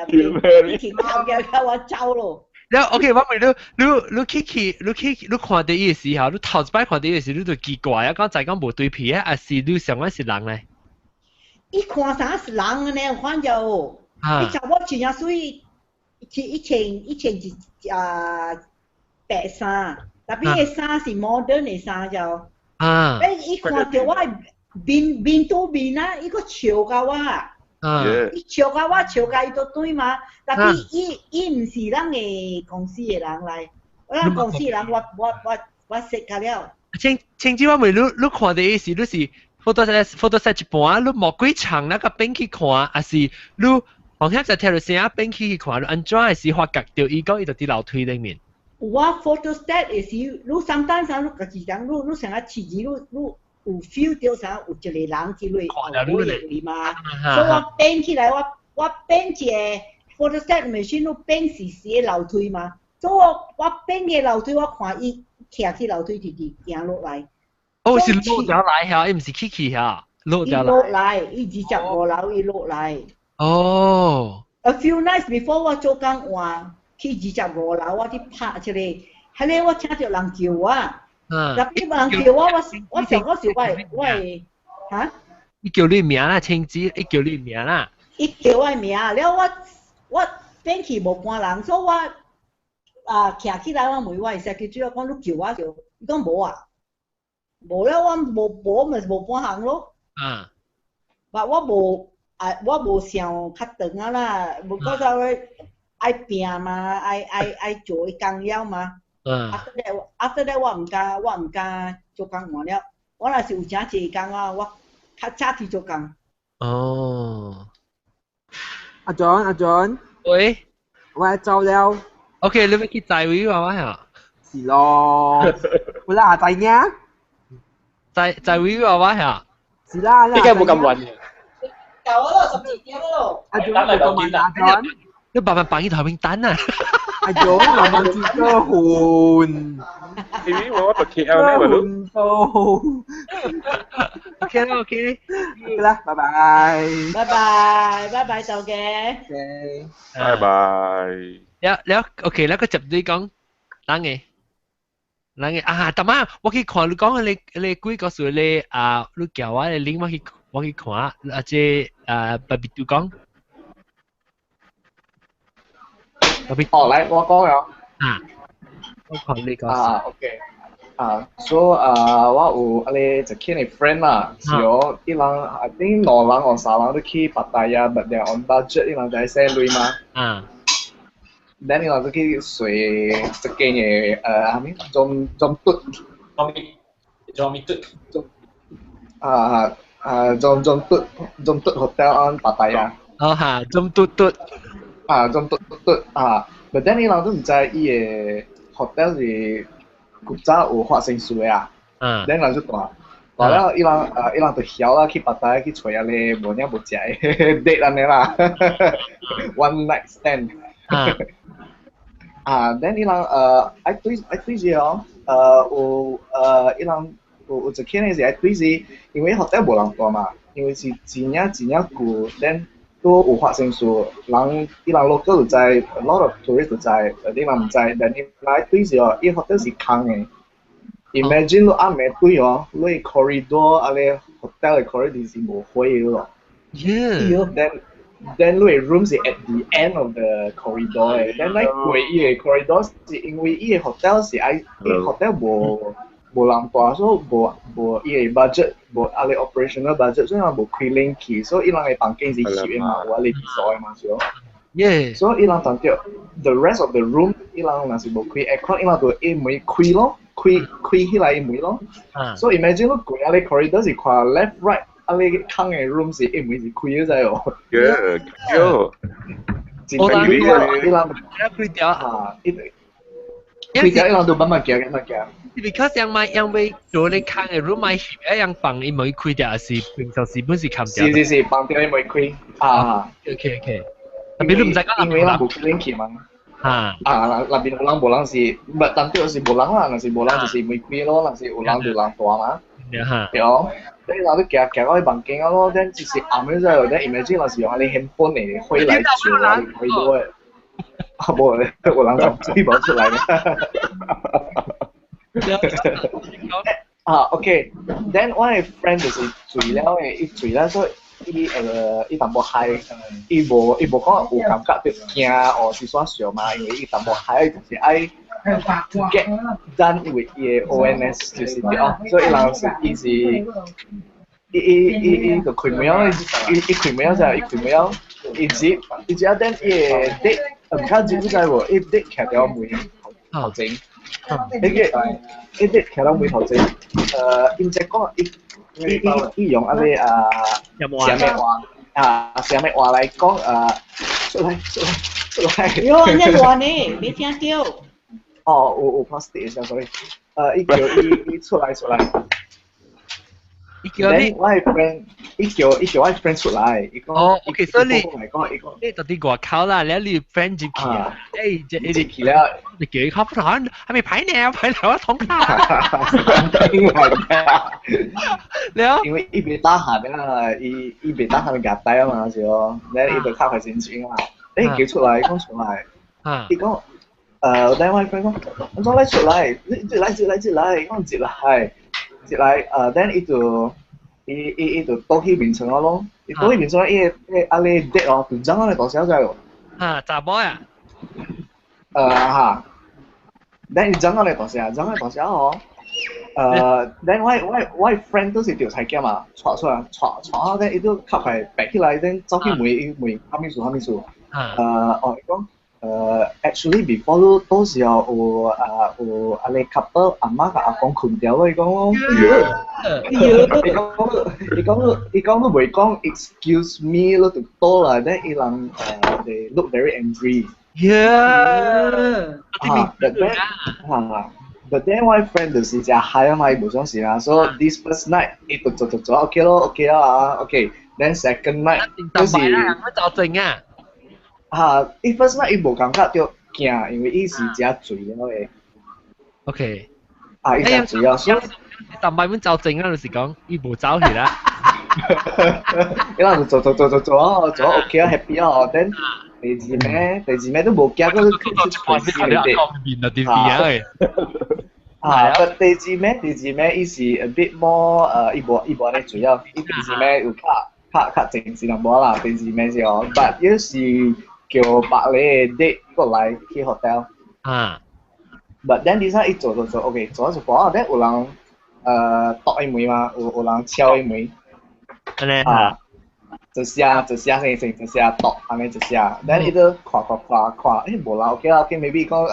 其他嘅我走咯。แล้ว OK 我問你看到伊嘅時候，你頭一擺看到伊嘅時，你就奇怪啊，講就係講無對皮啊，還是你想講是人咧？伊看啥是人嘅呢？反正伊查某真正水，一千白衫，特別嘅衫是 modern 嘅衫就。伊看到我面對面啊，伊個笑甲我。伊笑甲我，笑甲伊都對嘛，但係伊唔是咱嘅公司嘅人嚟，咱公司嘅人我識佢了。請知我問你看到伊時，你是 photostat 一半，你莫幾長那個邊去看，還是你好像在條路線邊去看，你安怎係是發覺到伊講伊就啲樓梯裡面。我 photostat 嘅時，你sometimes你家己人，你成日試你有 feel 到啥？有一個人之類後尾嘛，所以我變起來，我變一個 photostat machine， 我變是寫樓梯嘛，所以我變嘅樓梯，我看伊騎起樓梯直直行落來。哦，是落咗來嚇，伊唔是起嚇，落咗來。落來，伊25樓伊落來。哦。A few nights before 我做工換去25樓，我啲拍出嚟，係咧我聽到人叫我。特別冇人叫我上嗰時喂嚇，伊叫你名啦，青子，伊叫你名啦。伊叫我名，了我返去無半人，所以我徛起來我問我會使佢主要講你叫我就，伊講無啊，無了我無咪無半行咯。我無想較長啊啦，無嗰個愛拼嘛，愛做工了嘛。After that 我唔敢做工換了，我若是有真濟工啊，我較早去做工。哦。阿 John，喂，我走了。OK， 你要去在位話話呀？是咯，我啦在呢。在位話話呀？是啦，應該冇咁暈嘅。夠咯，12點咯。阿 John 冇咁慢啊 John。你慢慢擺喺台面等啊！阿 John 慢慢住個換。Ini mau ke KL nih baru. OK， 啦，拜拜。拜拜，就嘅。拜拜。แล้วโอเคแล้วก็จับด้วย講啷個大媽我去看你講你幾個數你你叫我你拎我去看即巴比杜講來我講了我看你講OK so 我有你就見你 friend 啦是哦一人 I think 2人或3人都去芭達雅 but they are on budget 一人就係10鐳嘛then 你話都去睡這間嘅係咪中嘟中嘟 hotel on 芭達雅中嘟嘟中嘟but then 你話都唔知伊嘅 hotel 是古早有發生事啊then 人就大了伊人就曉啦去芭達雅去找下咧無影無食嘅 date 安尼啦one night stand then 伊人愛對住哦有伊人有一間嘅是愛對住因為 hotel 無人大嘛因為是真正舊 then 都有發生事人伊人 local 就知 a lot of tourists 就知你人唔知 then 伊來對住哦伊 hotel 是空嘅Imagine 你暗暝對哦，你 corridor 啊你 hotel 嘅 corridor 是無火嘅咯。Then 你 room 是 at the end of the corridor 嘅。Then 你過伊個 corridor 是因為伊個 hotel 是愛伊 hotel 無人大，所以無伊個 budget 無啊你 operational budget， 所以人無開冷氣，所以伊人嘅房間是翕嘅嘛，有啊你所嘅嘛，是哦。所以伊人當着 the rest of the room， 伊人若是無開 aircon， 伊人就一門開咯。開起來一門咯，所以 imagine 你過啊你 corridor 是看 left right， 啊你空嘅 room 是一門是開嘅啫哦。真係伊人開掉伊人就慢慢行。Because 因為做你空嘅 room 咪一樣房一門開掉，是平常時本是冚掉。是房掉一門開OK。特別你唔使講因為人無開冷氣嘛。那邊有人無人是，唔但係是無人啦，若是無人就是玫瑰咯，若是有人就人大嘛。對哦，你若你行到去房間啊咯，等就是暗嘅時候，等 imagine 若是用你 handphone 嚟開來照啊，你開到嘅，冇咧，有人就追冇出來嘅。OK，then 我嘅 friend 就是醉了嘅，伊醉了所以。伊淡薄嗨，伊無講有感覺着驚，或是耍笑嘛，因為伊淡薄嗨就是愛 get done with 伊個 ONS 就是啲哦，所以伊是伊就開門咯，伊開門就伊開門咯，伊只啊等伊個 date 唔卡住，你知無？伊 date 徛條門頭前，伊 date 徛條門頭前，因只講伊用啊你什麼話來講出來。有人在話呢，沒聽到。有 plastic 一下 ，sorry。伊叫伊出來。伊叫你，我係 friend，伊叫我 friend 出來，伊講。OK， 所以你到啲外口啦，你 friend 接佢啊？你接佢啦，你叫佢開門，係咪排尿啊？通卡。因為伊別打下邊啦，伊別打下邊夾低啊嘛，是咯，你伊就卡佢先錢啊嘛，叫出來，講出來，伊講等我 friend 講，我講你出嚟，你嚟，我接嚟，等伊就倒去面床咯，伊倒去面床，伊阿你 dead 哦，就將我哋大小仔喎。查某啊？哈，等伊將我哋大小哦。等我 friend 都是條菜劍嘛，戳出來，戳，等伊都吸係白起來，等走去問哈咪數，伊講actually before 都時候有阿你 couple 阿媽甲阿公困掉咯，伊講，伊講都袂講 excuse me 咯，就多啦，等伊人they look very angry。But then my friend 就是只嗨啊嘛，伊無想事啊，所以 this first night 伊就做 OK 咯 ，OK 啦 OK。Then second night 就是，乜就靜啊？伊 first night 伊無感覺到驚，因為伊是只醉了誒。OK。伊只醉了，所以但係本就靜啦，就是講伊無走去啦。伊人就做 OK 啊 happy 啊 ，then 第二咩都冇驚，嗰啲but 第二咩伊是 a bit more 伊無咧醉啊，伊第二咩有較正式淡薄啦，第二咩是哦 ，but 有時叫白嚟 date 過來去 hotel。But then 啲伊做 OK， 做一半，then 有人篤伊門嘛，有人敲伊門。一下先，一下篤，安尼一下，等伊都看，無啦 ，OK 啦 ，OK，maybe 講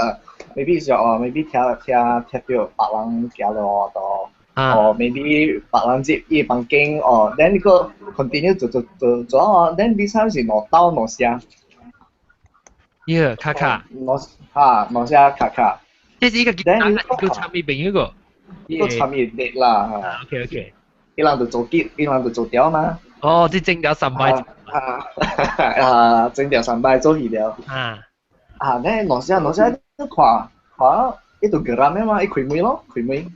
maybe 就maybe 聽到別人行路度，maybe 別人接伊房間，then 呢個 continue 做，then this time 是攞聲，卡，攞聲卡，即係依個叫參與朋友個，個參與啲啦，OK，伊人就做掉嘛。即整掉3擺。整掉3擺做起了。咧攞聲都看，伊就geram嘛，伊開門咯，無人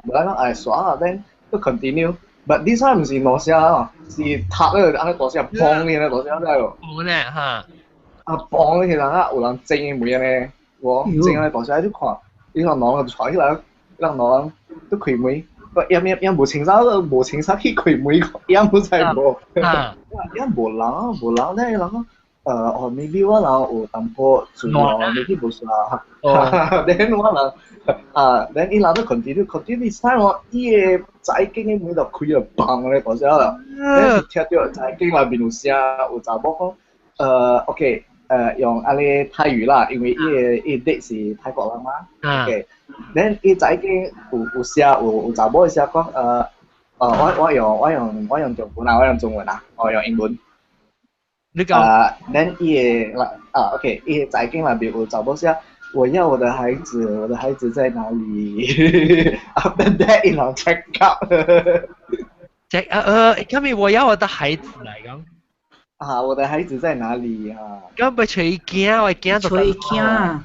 咯，耍啦，then 都 continue。But this time 唔是攞聲，是塌咧，安尼攞聲砰嘅咧，攞聲真係喎。砰咧砰其實有人整嘅門咧，整咧攞聲都看，伊人攞就坐起來，伊人攞都開門。也無清楚去開門，也冇在無，也無人咧，人maybe 我人有淡薄醉咯 ，maybe 無事啦。then 我人then 伊人都 continue，this time 伊個仔經嘅門就開咗砰咧，嗰時啦，then 聽到仔經內邊有聲，有查某講，OK， 用安尼泰語啦，因為伊個 date 是泰國人嘛 ，OK。Then 伊仔經有寫有查某寫講我用中文啊，我用中文啊，我用英文。你講。Then 伊個OK， 伊仔經內邊有查某寫我要我的孩子在哪裡 ？After that 伊人 check out。今日我要我的孩子嚟講。我的孩子在哪裡啊？咁咪吹驚，我驚就吹驚，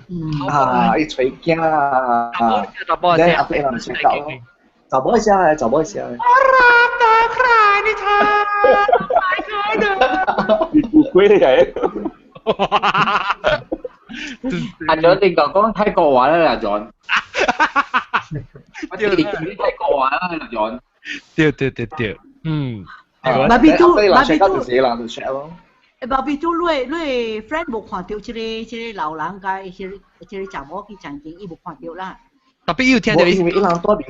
伊吹驚then after 伊人 check out 咯，查某聲。你不會嘅。阿John 你講泰國話啦，阿John。我哋講泰國話啦，阿John。對，Babi tu,你 friend 冇看到這個老人家，這個查某去曾經伊冇看到啦。特別要聽到因為伊人多面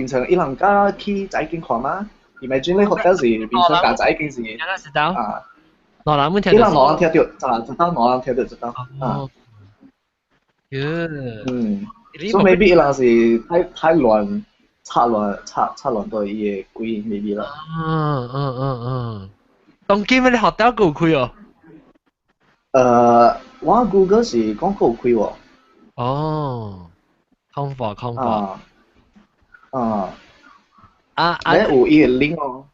層，伊人家去仔經看嘛。Imagine 你 hotel 是面層加仔經是。知道。老人們聽到。伊人老人聽到，知道。So maybe 伊人是太亂。插亂到伊個鬼 maybe 啦。當今日你學到有開哦？我 Google 是講有開喎。康法。咧有伊個 link 哦。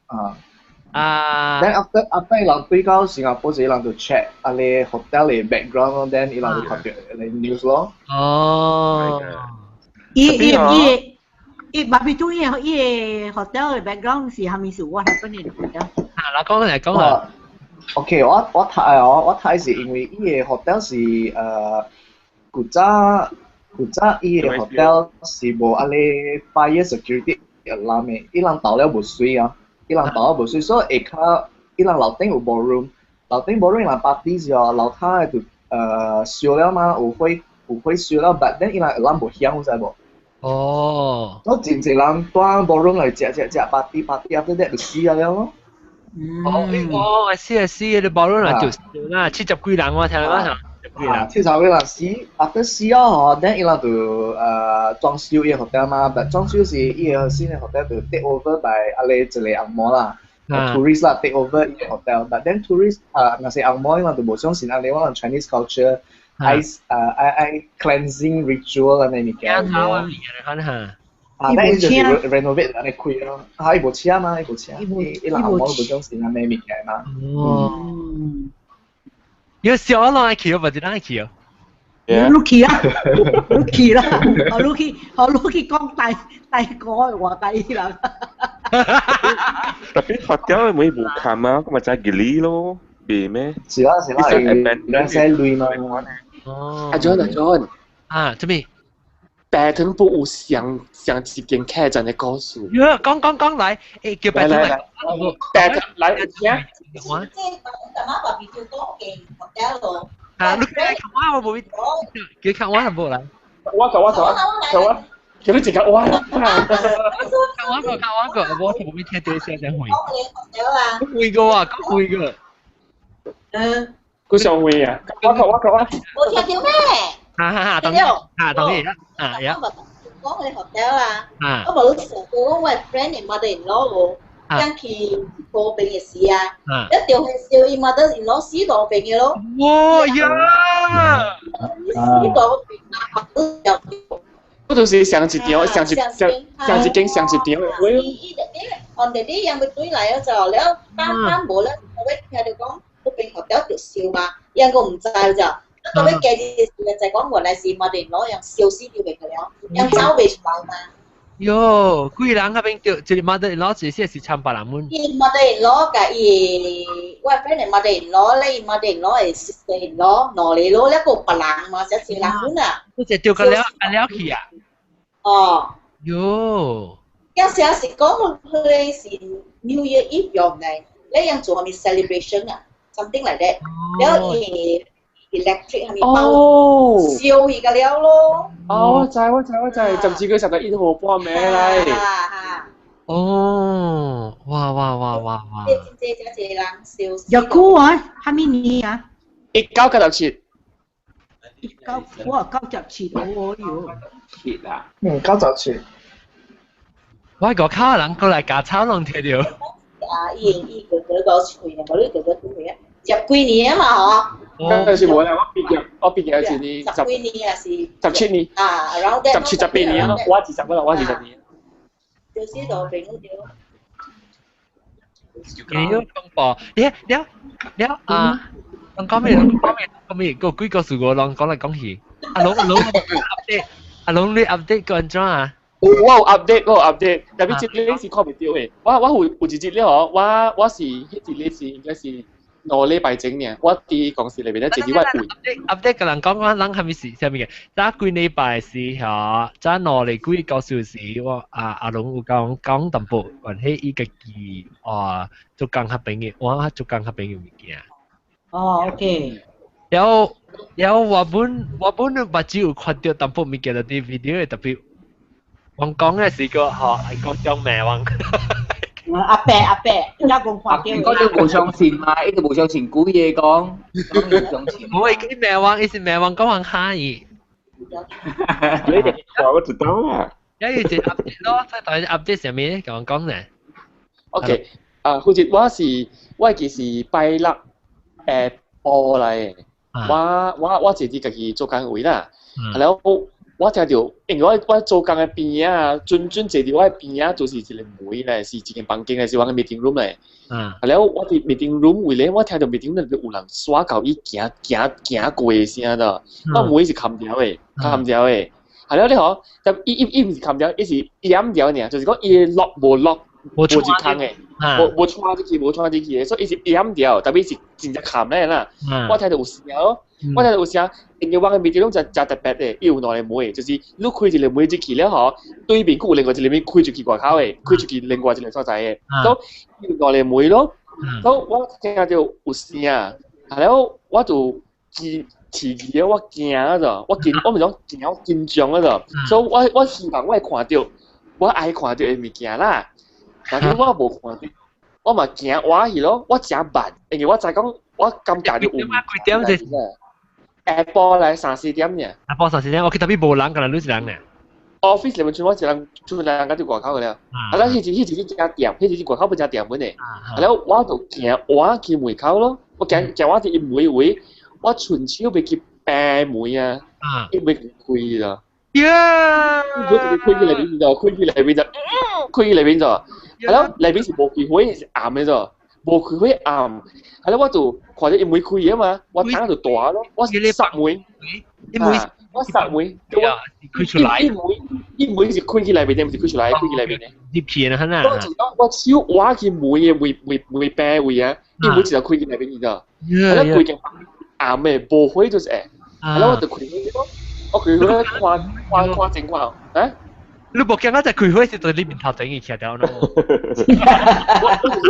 then after 伊人對到新加坡時，伊人就 check 阿你 hotel 嘅 background 咯 ，then 伊人就看到你 news 咯。Babi tu 伊個 hotel 嘅 background 是蝦米事？What happened in the hotel？嗱，講嚟講啊， OK， 我睇是因為伊個 hotel 是古早伊個 hotel 是無安尼 fire security alarm 嘅，伊人倒了無水啊，所以下骹伊人樓頂有 ballroom， 伊人 party 時候樓下就燒了嘛，有火燒了 ，but then 伊人 alarm 無響，有知無？哦，我真濟人帶 ballroom 來食 party，after that 就死了咯。I see，你ballroom 來就啦，70幾人我聽啦70幾人死，after 死了吼 ，then 伊人就裝修伊個 hotel 嘛，但裝修是伊個新嘅 hotel 就 take over by 阿你一個紅毛啦。tourist 啦 take over 伊個 hotel，but then tourist 若是紅毛伊人就無相信安尼，我人 Chinese culture I cleansing ritual 安尼物件。但伊就是 renovate 安尼開咯，伊無車嘛，伊人紅毛都無相信安尼物件嘛。有小我攞去，或者攞去哦。你去啊，你去啦，你去講大個話低啦。Tapi hotel mới bukan mah, macam geli lo, B 咩？是啦，兩些類嘛。阿 John， 做咩？白藤不有像幾間客棧嘅故事。講來，叫白藤嚟。白藤來聽。即係咁啱話變咗多嘅 hotel 咯。你看我冇，佢看我係冇嚟。我。佢都直講哇！看我個，我冇咩聽到聲聲會。會個啊，咁會個。佢上會啊！我。冇聽到咩？同意啦，講佢 hotel 啊，我冇成個我係 friend 嘅 mother-in-law 喎，跟住過病嘅事啊，一定係笑伊 mother-in-law 死當病嘅咯。哇呀！死當病啊，我就是上一場，我。on the day yang betul lah ya, so แล้ว單冇咧，我哋聽到講嗰邊 hotel 條笑嘛，因為我唔知就，我哋記住就係講原來是我哋攞樣笑死條病嘅了，樣走未出來嘛。喲，貴人嗰邊條，即係 mother-in-law 只係參巴人們。伊 mother-in-law 嘅伊，我 friend 係 mother-in-law 咧，伊 mother-in-law 係 sister-in-law，攞嚟攞一個白人嘛，就係人們啊。你就調個了去啊？哦。喲。有時講佢是 New Year Eve 用嘅，你樣做係咪 celebration 啊 ？something like that， แล้วelectric 係咪包燒而家了咯？我知，甚至佢實在煙火幫名嚟。哦，哇！這人燒。有估啊？係咪你啊？1997。哇，97哦喲。鐵啊！97。我個卡人過嚟架炒浪條。伊哥去啊，我哥去啊，10幾年啊嘛嗬。嗰陣時冇啦，我畢業嗰時你10幾年啊是。17年。around that。17年咯，我20個啦，我20年。就是當兵嗰條。屌公婆，你講咩？個幾個數個講嚟講去。阿龍你 update 個安怎啊？我有 update，但係這個是看唔到嘅。我有一日咧嗬，我是迄日是應該是2禮拜前嘅。我喺公司裏邊咧，直接我會 update 個人講人係咪是啥物嘅？早幾禮拜是嗬，早2禮幾個小時，我阿龍有講淡薄，關係伊家己做工合併嘅，我做工合併嘅物件。哦 ，OK。有我本目睭有看到淡薄物件嘅啲 video 特別。我講嘅是個係講張名王。阿伯，而家講話叫。嗰啲無相信嘛，呢度無相信古嘢講無相信。我係啲名王，是名王講話蝦嘢。我知道啊。有一隻 update 咯，即係 update 上面咧講咧。OK，好似我其實拜六播嚟，我自己家己做工位啦，然後。我聽到，因為我做工嘅邊啊，專坐喺我嘅邊啊，就是一個門咧，是一間房間咧，是我嘅 meeting room 咧。然後我喺 meeting room 位咧，我聽到 meeting room 有人刷到伊行過嘅聲的，我門是冚掉嘅。係咯，你好，但伊唔是冚掉，伊是掩掉呢，就是講伊落無落無健康嘅，無穿啲嘅，所以伊是掩掉，特別是真正鹹咧啦。我睇到有時咯，因為我嘅面啲攏就特別嘅，伊有兩個門，就是你開一個門入去了嗬，對面有另外一個門開出去外口嘅，開出去另外一個所在嘅，所以有兩個門咯。所以我聽到有聲，然後我就遲疑我驚啊就，我唔講驚，我緊張啊就，所以我希望我會看到，我愛看到嘅物件啦。但係我無看到，我嘛驚我去咯，我真慢，因為我就講我感覺到有。幾點啫？下晡嚟3-4點呢。下晡3-4點，我去特別無人，㗎啦，你一人呢 ？Office 裡面全部一人，全部人喺條外口㗎啦。係啦，迄隻店，迄隻外口不只店本嚟。係啦，我就驚我去門口咯，我驚我去門位，我伸手要去閉門啊，因為開啦。我直接開去裏邊就，開去裏邊就，係咯，裏邊是冇開開是暗嘅啫，冇開開暗，係咯，我就看到一門開啊嘛，我等就大咯，我殺門，我殺門，開出來，一門是開去裏邊，唔是開出來，開去裏邊嘅，啲片啊，嗱，我手挖去門嘅門邊位啊，一門就開去裏邊啫，係咯，開嘅暗嘅，冇開就是誒，係咯，我就開去咯。我佢去看情況，啊？你冇驚我就佢開始對呢邊頭整嘢騎掉咯。我哋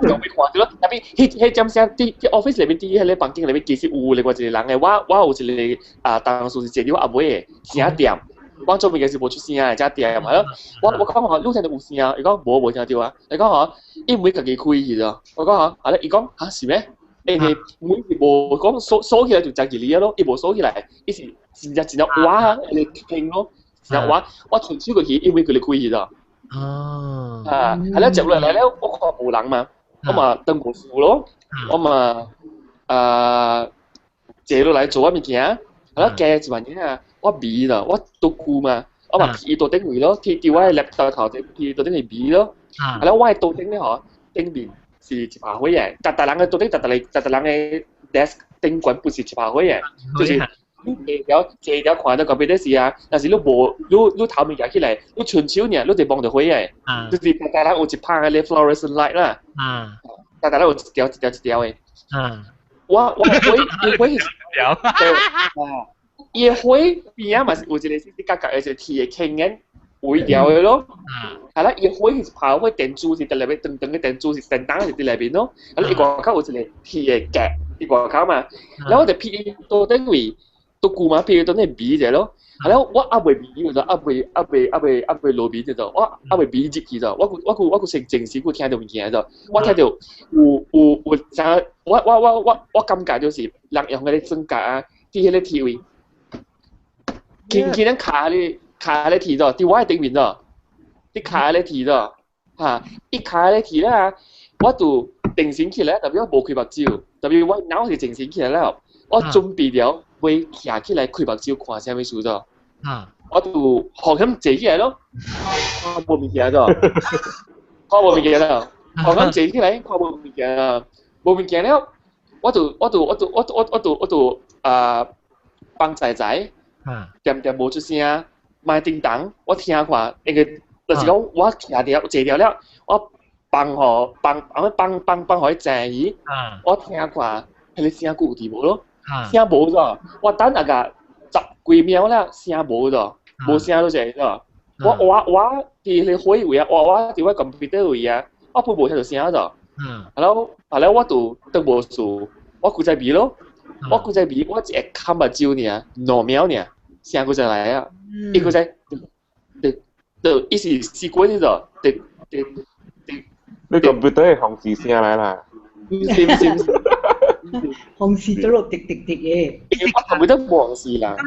就未看到咯，特別迄陣時啲 office 裏邊啲喺房間裏邊其實有另外一個人嘅，我有一個當時是坐喺我阿妹嘅正店，我做咩嘅時冇出聲啊，正店係咯。我講話你聽到有聲啊，伊講冇聽到啊，伊講嚇，伊唔會自己開去咯。我講嚇，係咧，伊講嚇是咩？誒門是無講鎖起來就真係你咯，伊無鎖起來，伊是真正挖你聽咯，真正挖，我從手過去，因為佢哋開去咯。哦。係啦，接落嚟咧，我看無人嘛，我嘛登無數咯，我嘛坐落嚟做一物件，係啦，加一萬嘢啊，我比啦，我獨顧嘛，我嘛企到頂位咯，企喺我嘅 laptop 頭前，企到頂係比咯，係啦，我係到頂咧嗬，頂面。是一百塊嘅，但人嘅到底但人嘅 desk 頂管不是一百塊嘅，就是你坐條看到嗰邊啲事啊，但是你無你頭面夾起來，你伸手呢，你就望到灰嘅，就是但人有一拍嘅 fluorescent light 啦，但人有一條嘅，我灰伊灰邊啊嘛是有一個是格格嘅，就鐵嘅傾嘅。會掉嘅咯，係啦，伊可以跑開電柱是喺裏邊，等嘅電柱是電燈是喺裏邊咯，係啦，伊外口有一個鐵嘅夾，伊外口嘛，然後就撇到等位，到顧嘛撇到呢邊嘅咯，係啦，我阿未邊嘅就阿未路邊嘅就，我阿未邊入去就，我成正時我聽到物件就，我聽到有啥，我感覺就是人用嗰啲增加啊，啲嗰啲鐵位，輕輕卡咧。卡咧提咗，啲我係頂面咗，啲卡咧提咗，嚇，一卡咧提啦，我就定醒起來，特別我冇開目睭，特別我腦是定醒起來了，我準備了會徛起來開目睭看啥物事咗，我就學咁坐起來咯，我冇物件咗，我冇物件啦，學咁坐起來，我冇物件啦，冇物件了，我就幫仔仔，點冇出聲。賣叮當，我聽看，那個就是講我徛掉坐掉了，我幫佢正伊，我聽看，係你聲有地無咯，聲無咗，我等那個10幾秒啦，聲無咗，無聲都係咗，我啲你開位啊，我啲我 computer 位啊，我本無聽到聲咗，係咯，我就當無數，我顧在邊咯，我顧在邊，我只係看目睭呢，2秒呢，聲顧在嚟啊。一個在，就一時試過呢度，你咁唔對紅字聲嚟啦？紅字都落滴滴滴嘅。我唔得黃字啦。咁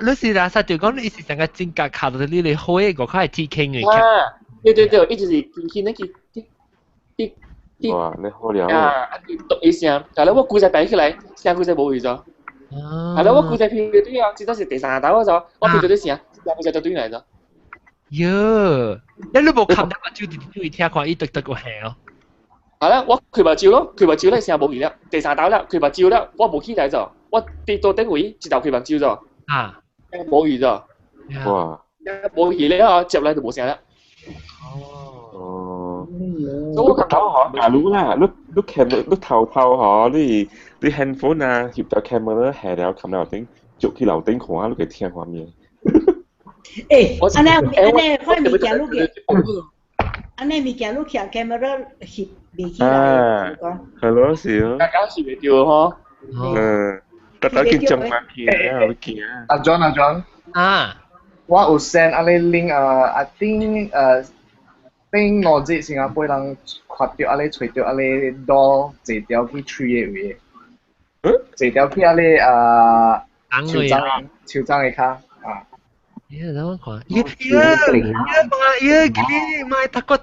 你是啦，實際講你是成個正格卡到你開個佢係 T King 嘅。啊，對，一直是見那個哇，你好了。讀一聲，但係我顧在擺起來，聲顧在冇去咗。係咯，我顧在片嗰啲啊，至多是第三道嗰陣，我片嗰啲聲，顧在到對嚟咗。喲，你冇冚得目睭，點會聽看伊得個聲咯？係啦，我開目睭咯，開目睭咧聲冇完啦，第三道啦，開目睭啦，我冇起來咗，我跌到頂位，一道開目睭咗，冇完咗。哇！冇完咧，我接嚟就冇聲啦。哦。所以我感覺嗬，假如啦，你 camera 你頭嗬，你 handphone 啊，攝咗 camera 下了，冚樓頂，捉去樓頂看下，你個天畫面。誒，安尼快物件你嘅，安尼物件你徛 camera 翕袂起來，係咯，是咯。剛剛是袂到呵。特登見中文片啊，好見啊。阿 John。啊。我有 send 阿你 link，I think 頂我知新加坡人看到阿你吹到阿你 door 坐條去 tree 嘅位。坐條去阿你手掌嘅卡啊。等我看。買takut。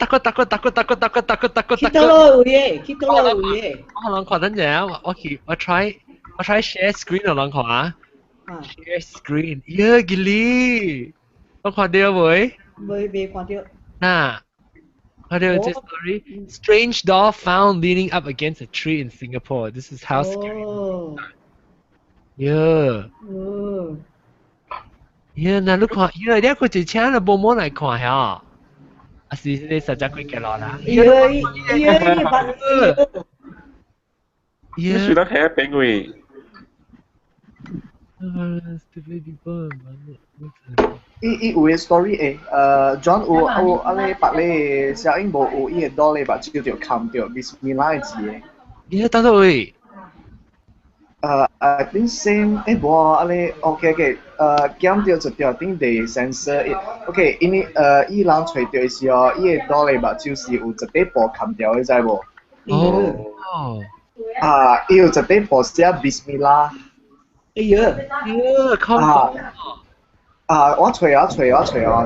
去到咯位，去到咯位。我能看等陣，我 try share screen 我能看啊。share screen，gili，我看到未？未看到。嗱，看到這 story。Strange doll found leaning up against a tree in Singapore. This is how scary.嗱你看，你佢就請你幫忙嚟看下。啊是你實在佢嘅落啦。你選得睇一邊位。伊有個 story John 有阿你白你小英無有伊個刀咧，把就着砍掉 Bismillah 字嘅。伊喺倒位？I think same 無阿你 OK 減掉一條頂地 sensor OK 因為伊人吹掉嘅時候，伊個刀咧把就是有一塊布砍掉，你知無？伊有一塊布寫 Bismillah。靠！我找，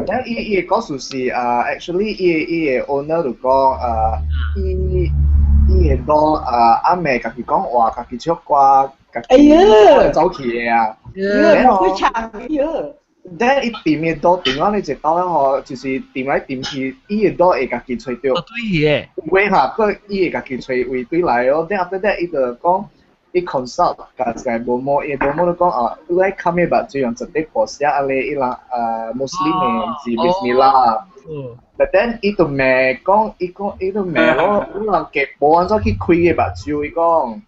但伊個故事是actually 伊個 owner 就講伊個刀阿妹家己講話，家己唱歌，家己走去嘅啊。會唱嘅。但伊掂嘅刀掂咗你一刀咧，嗬，就是掂來掂去，伊個刀會家己吹掉。對嘅。會嚇，佢伊會家己吹回對來咯。但 after that 伊就講。伊 consult 甲某某，伊某某都講你來看咩吧，就用一塊布寫阿你伊人Muslim 嘅字 Bismillah。But then 伊就罵講，伊就罵咯，你人夾無安怎去開嘅目睭，伊講。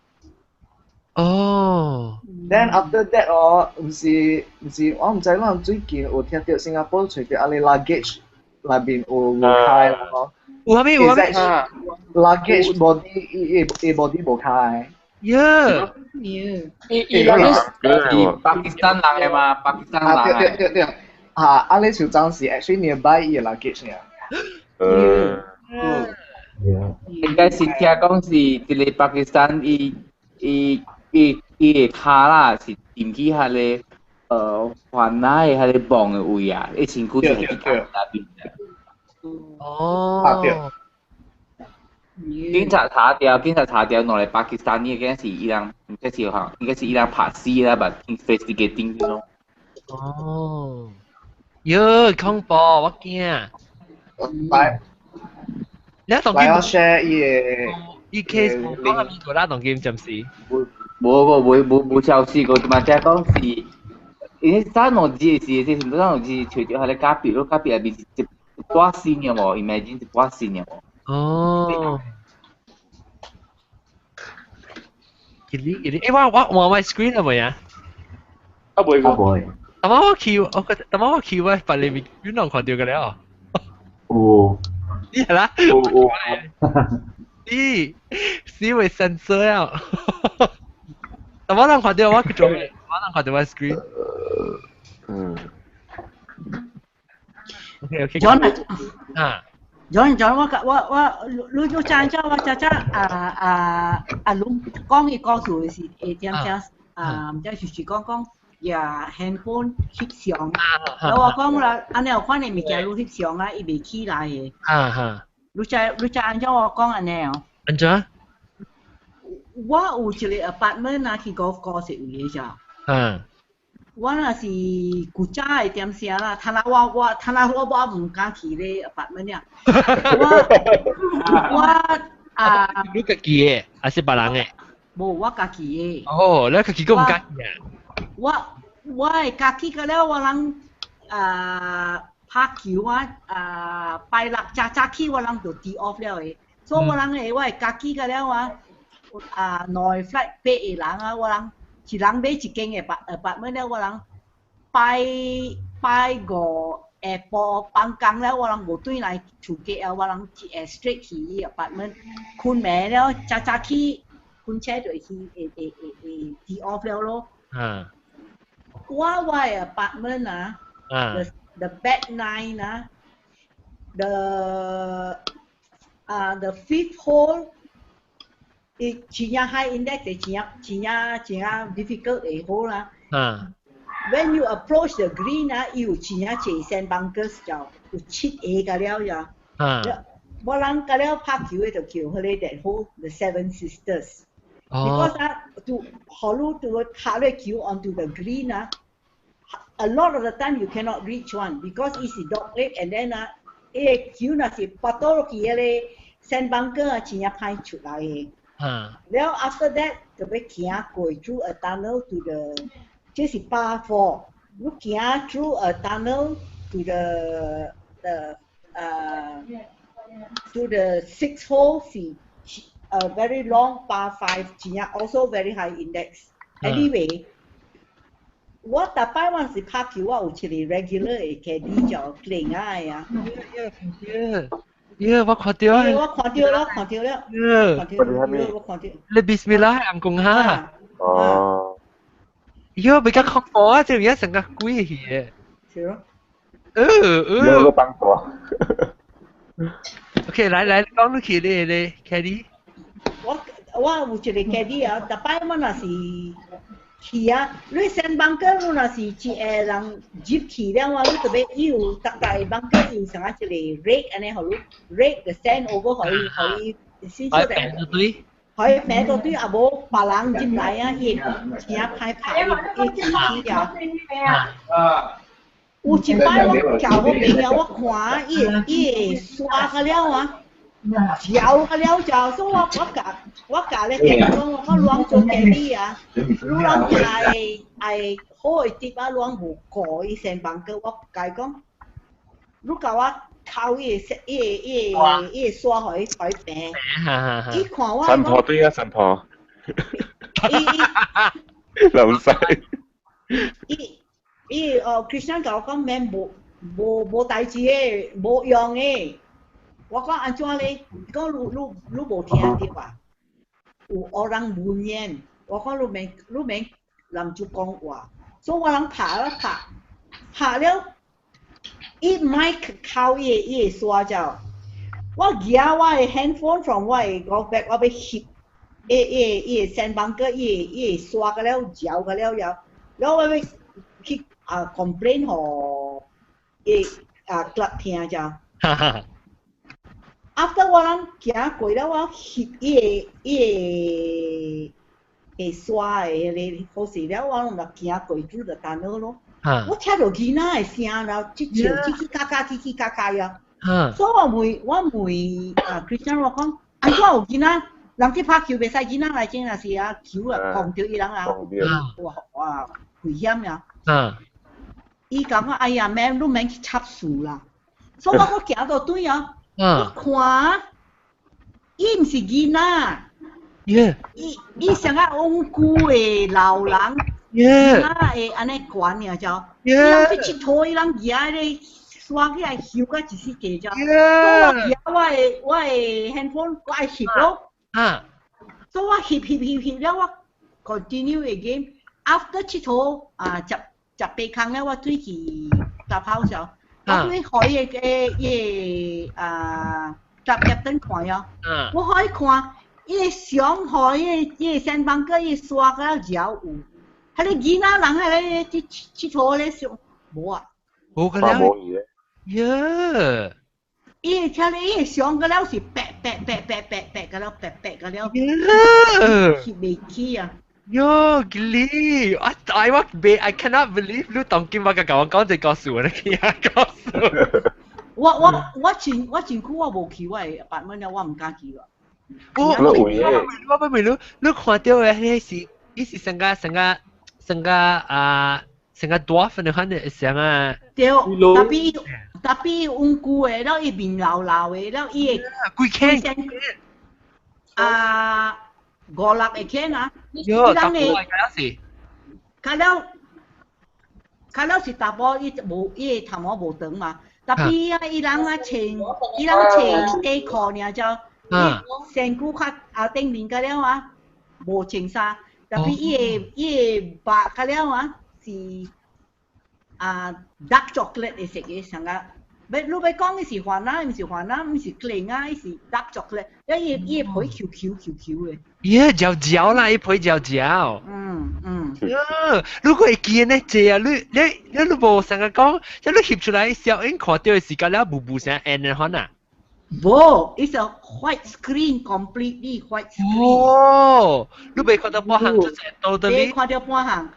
Then after that 唔是，我唔知咱最近有聽到新加坡隨著阿你 luggage 內邊有開咯。有咩？luggage body 無開。Pakistan 人嘅嘛，Pakistan 人。對。阿你手掌是 actually nearby 伊個 luggage 應該是聽講是啲個 Pakistan 伊個卡啦是掂起下咧環內下咧磅嘅位啊，以前古時係啲咁那邊嘅。警察查掉，攞嚟巴基斯坦呢個是伊人，應該是伊人拍死啦，把 investigating 咯。恐怖，我驚。你同佢 share 伊 case 講下邊個啦？同佢暫時。冇消息個，嘛即係講是，因為三號字嘅事，三號字除咗係你隔壁咯，隔壁入邊是一寡線嘅喎 ，imagine 一寡線嘅喎。Gili，我 screen 係咪啊？未個。但我 Q 啊，把你邊能看到嘅了。係啦。是會 censor 啊。但我能看到我做咩？我能看到我 screen。OK。John，我講咗我龍講嘅故事是點唔知就是講handphone 翕相，然後我講啦，安尼有款嘅物件你翕相啦，伊袂起來嘅。你知按照我講安尼哦？安怎？我有一個 apartment 啊，去golf course 有嘅咋。我若是古早嘅點寫啦，睇下我唔敢去咧 apartment 呀。你家己嘅，還是別人嘅？冇，我家己嘅。哦，你家己個唔家己啊？我係家己個了，我人拍球啊，拜六早起我人就 day off 了嘅。所以我人诶，我家己个了啊，內 flat 8個人啊，我人一人買一間嘅apartment了，我人拜個下晡放工了，我人無對來厝家啊，我人straight 去 apartment， 困暝了，早起困車就去đi off 了咯。我嘅 apartment 啊，the back nine 啊，the fifth hole。真正 high index 真正 difficult 嘅好啦。When you approach the green 啊，有真正多 sandbunkers 就有7個了呀。我人個了拍球嘅就叫佢哋that hole the Seven Sisters。Because 啊，to 好路 to 拍咧球 onto the green 啊 ，a lot of the time you cannot reach one because it's a dog leg and then 啊，誒球那是拍到落去嘅 sandbunker 啊，真正歹出來嘅。แล้ว after that 就要行過 through a tunnel to the 這是par 4，你行 through a tunnel to the 6th hole 是 a very long par 5，真正 also very high index。Anyway， 我大擺嗰陣時拍球，我有一個 regular 嘅 caddy 叫 Kling 啊呀。我看到啊！我看到了。我看到。你 Bismillah 暗公哈？哦。比較恐怖啊！這邊成個鬼嘢。是咯。有個幫助。OK， 來，講你去你 caddy。我有一個 caddy 啊，大擺我那是去啊，你 sandbunker 你那是一個人入去了話，你特別有大大 bunker 有成一個 rake 安尼，互你 rake the sand over，可以先說的，可以平到對，啊無別人入來啊，伊真歹拍，伊自己啊。有一擺我走過邊啊，我看伊刷個了啊。嚼個了嚼，所以我教你聽講，我亂做嘅啲啊，亂係好嘅啲啊，亂無過伊成班個，我教講，你教我靠伊刷可以平，伊看我。神婆對啊，神婆。老細。Christian 教我講咩無代志嘅，無用嘅。我講安怎咧？講你無聽到啊？有學人無言，我講你免人就講話，所以我人拍了，伊唔係靠伊刷咗，我舉我嘅 handphone from 我嘅個 bag， 我要翕伊 sandbunker 伊刷個了，嚼個了，然後我要去complain 互club 聽咗。After 我人行過了，我翕伊個刷誒，好時了，我人就行過住就單咗咯。我聽到囡仔嘅聲，然後即嘰咔呀。所以我問Christian 我講，安怎有囡仔？人哋拍球袂使囡仔來整，若是啊球啊碰到伊人啊，哇危險呀！伊講哎呀，你免去插樹啦。所以我行到對啊。我看，伊毋是囡仔，伊像個戇居的老人，囡仔會安尼管爾就，伊人去佚佗，伊人舉咧刷起來翕個一時地就，所以我的 handphone 我愛翕咯，所以我翕了，我 continue again，after 佚佗食飯空了，我對去搭跑就。我對可以嘅搭入燈看呀，我可以看伊上海伊sandbunker伊刷個了有，係你囡仔人係你佚佗咧上無啊？冇個了，伊聽你伊上個了是白個了，白個了，是未起啊。Gili! I cannot believe 你當今我甲我講這個數，你去啊個數。我真久我無去我嘅apartment了，我唔敢去啊。我問你看到嘅迄是成個 dwarf 呢款嘅像啊？對，特別 tapi ungku đó y bình lão ấy đó y quy khen gọi là cái khen à yo tập cái đó gì kalau si tapo y bộ y tham ô bộ tưởng mà tapi y lang钱day call nha cho sen cú khác tinh linh cái đó à bộ钱啥 tapi y把cái đó à是dark chocolate 嘅食嘅上啊，你講嘅是華南，唔是華南，唔是靚啊，是 dark chocolate，一配 QQ 嘅。耶，嚼啦，一配嚼。如果會見呢隻啊，你無成日講，即你翕出來，小英看到嘅時間咧，步聲 and 可能。冇 ，it's a white screen completely white screen。哦，你未看到半行出隻到的未看到半行。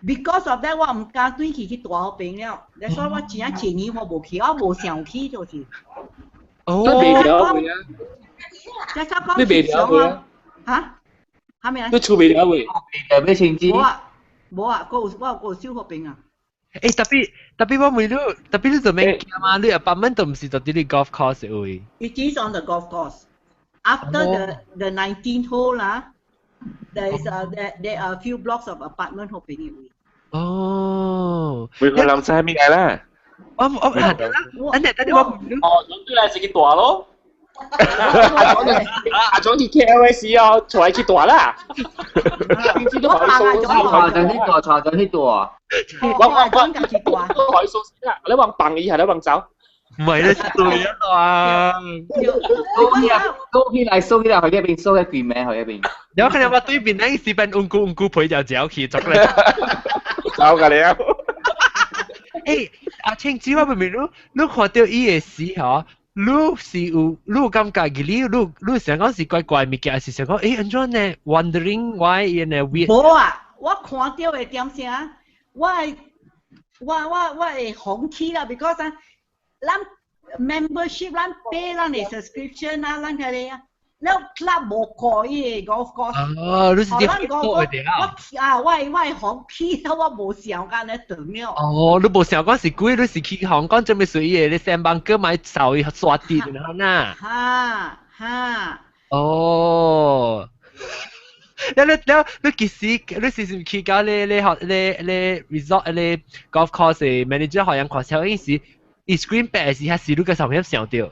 Because of that， 我唔敢對佢去大學病了。你所以我真係前年我冇去，我冇上去就是。哦。你未了未啊？你未了未啊？嚇？係咪啊？你出未了未？未咩成績？冇啊，我小學病啊。誒，特別我問你，特別你做咩嘅嘛？你apartment都唔是在啲 golf course 嘅。It is on the golf course. After the 19th hole 啦。There are a few blocks of apartment hoping it will. 哦，每個男仔係咩嘢咧？我係啦，等陣我唔哦，咁對嚟食件大咯。阿總去 KLS 哦，坐去大啦。坐去大。我可以數先啦，你往棒以下，你往走。唔係咧，對啊！收起來，去一邊，收喺對面去一邊。有可能我對面咧是變ungku配就嚼起咗咧。走㗎了。誒，阿青子我明明你看到伊嘅時候，你感覺嘅你想講是怪物件，還是想講安怎呢 ？Wondering why in a weird？ 冇啊，我看到嘅點先，我係紅氣啦 ，because 咱 membership 咱 pay 咱嘅 subscription 啊，咱嗰啲啊，แล้ว club 冇過嘅 golf course。哦，你是啲好多嘅啊！我係紅氣，我冇想間咧等了。哦，你冇想講是貴，你是去香港做咩水嘢？你成班哥買手刷啲然後呐。哈。哦。你其實你是去搞你 resort 你 golf course 嘅 manager 好像看小意思。screen 白時，係視到個上面上掉，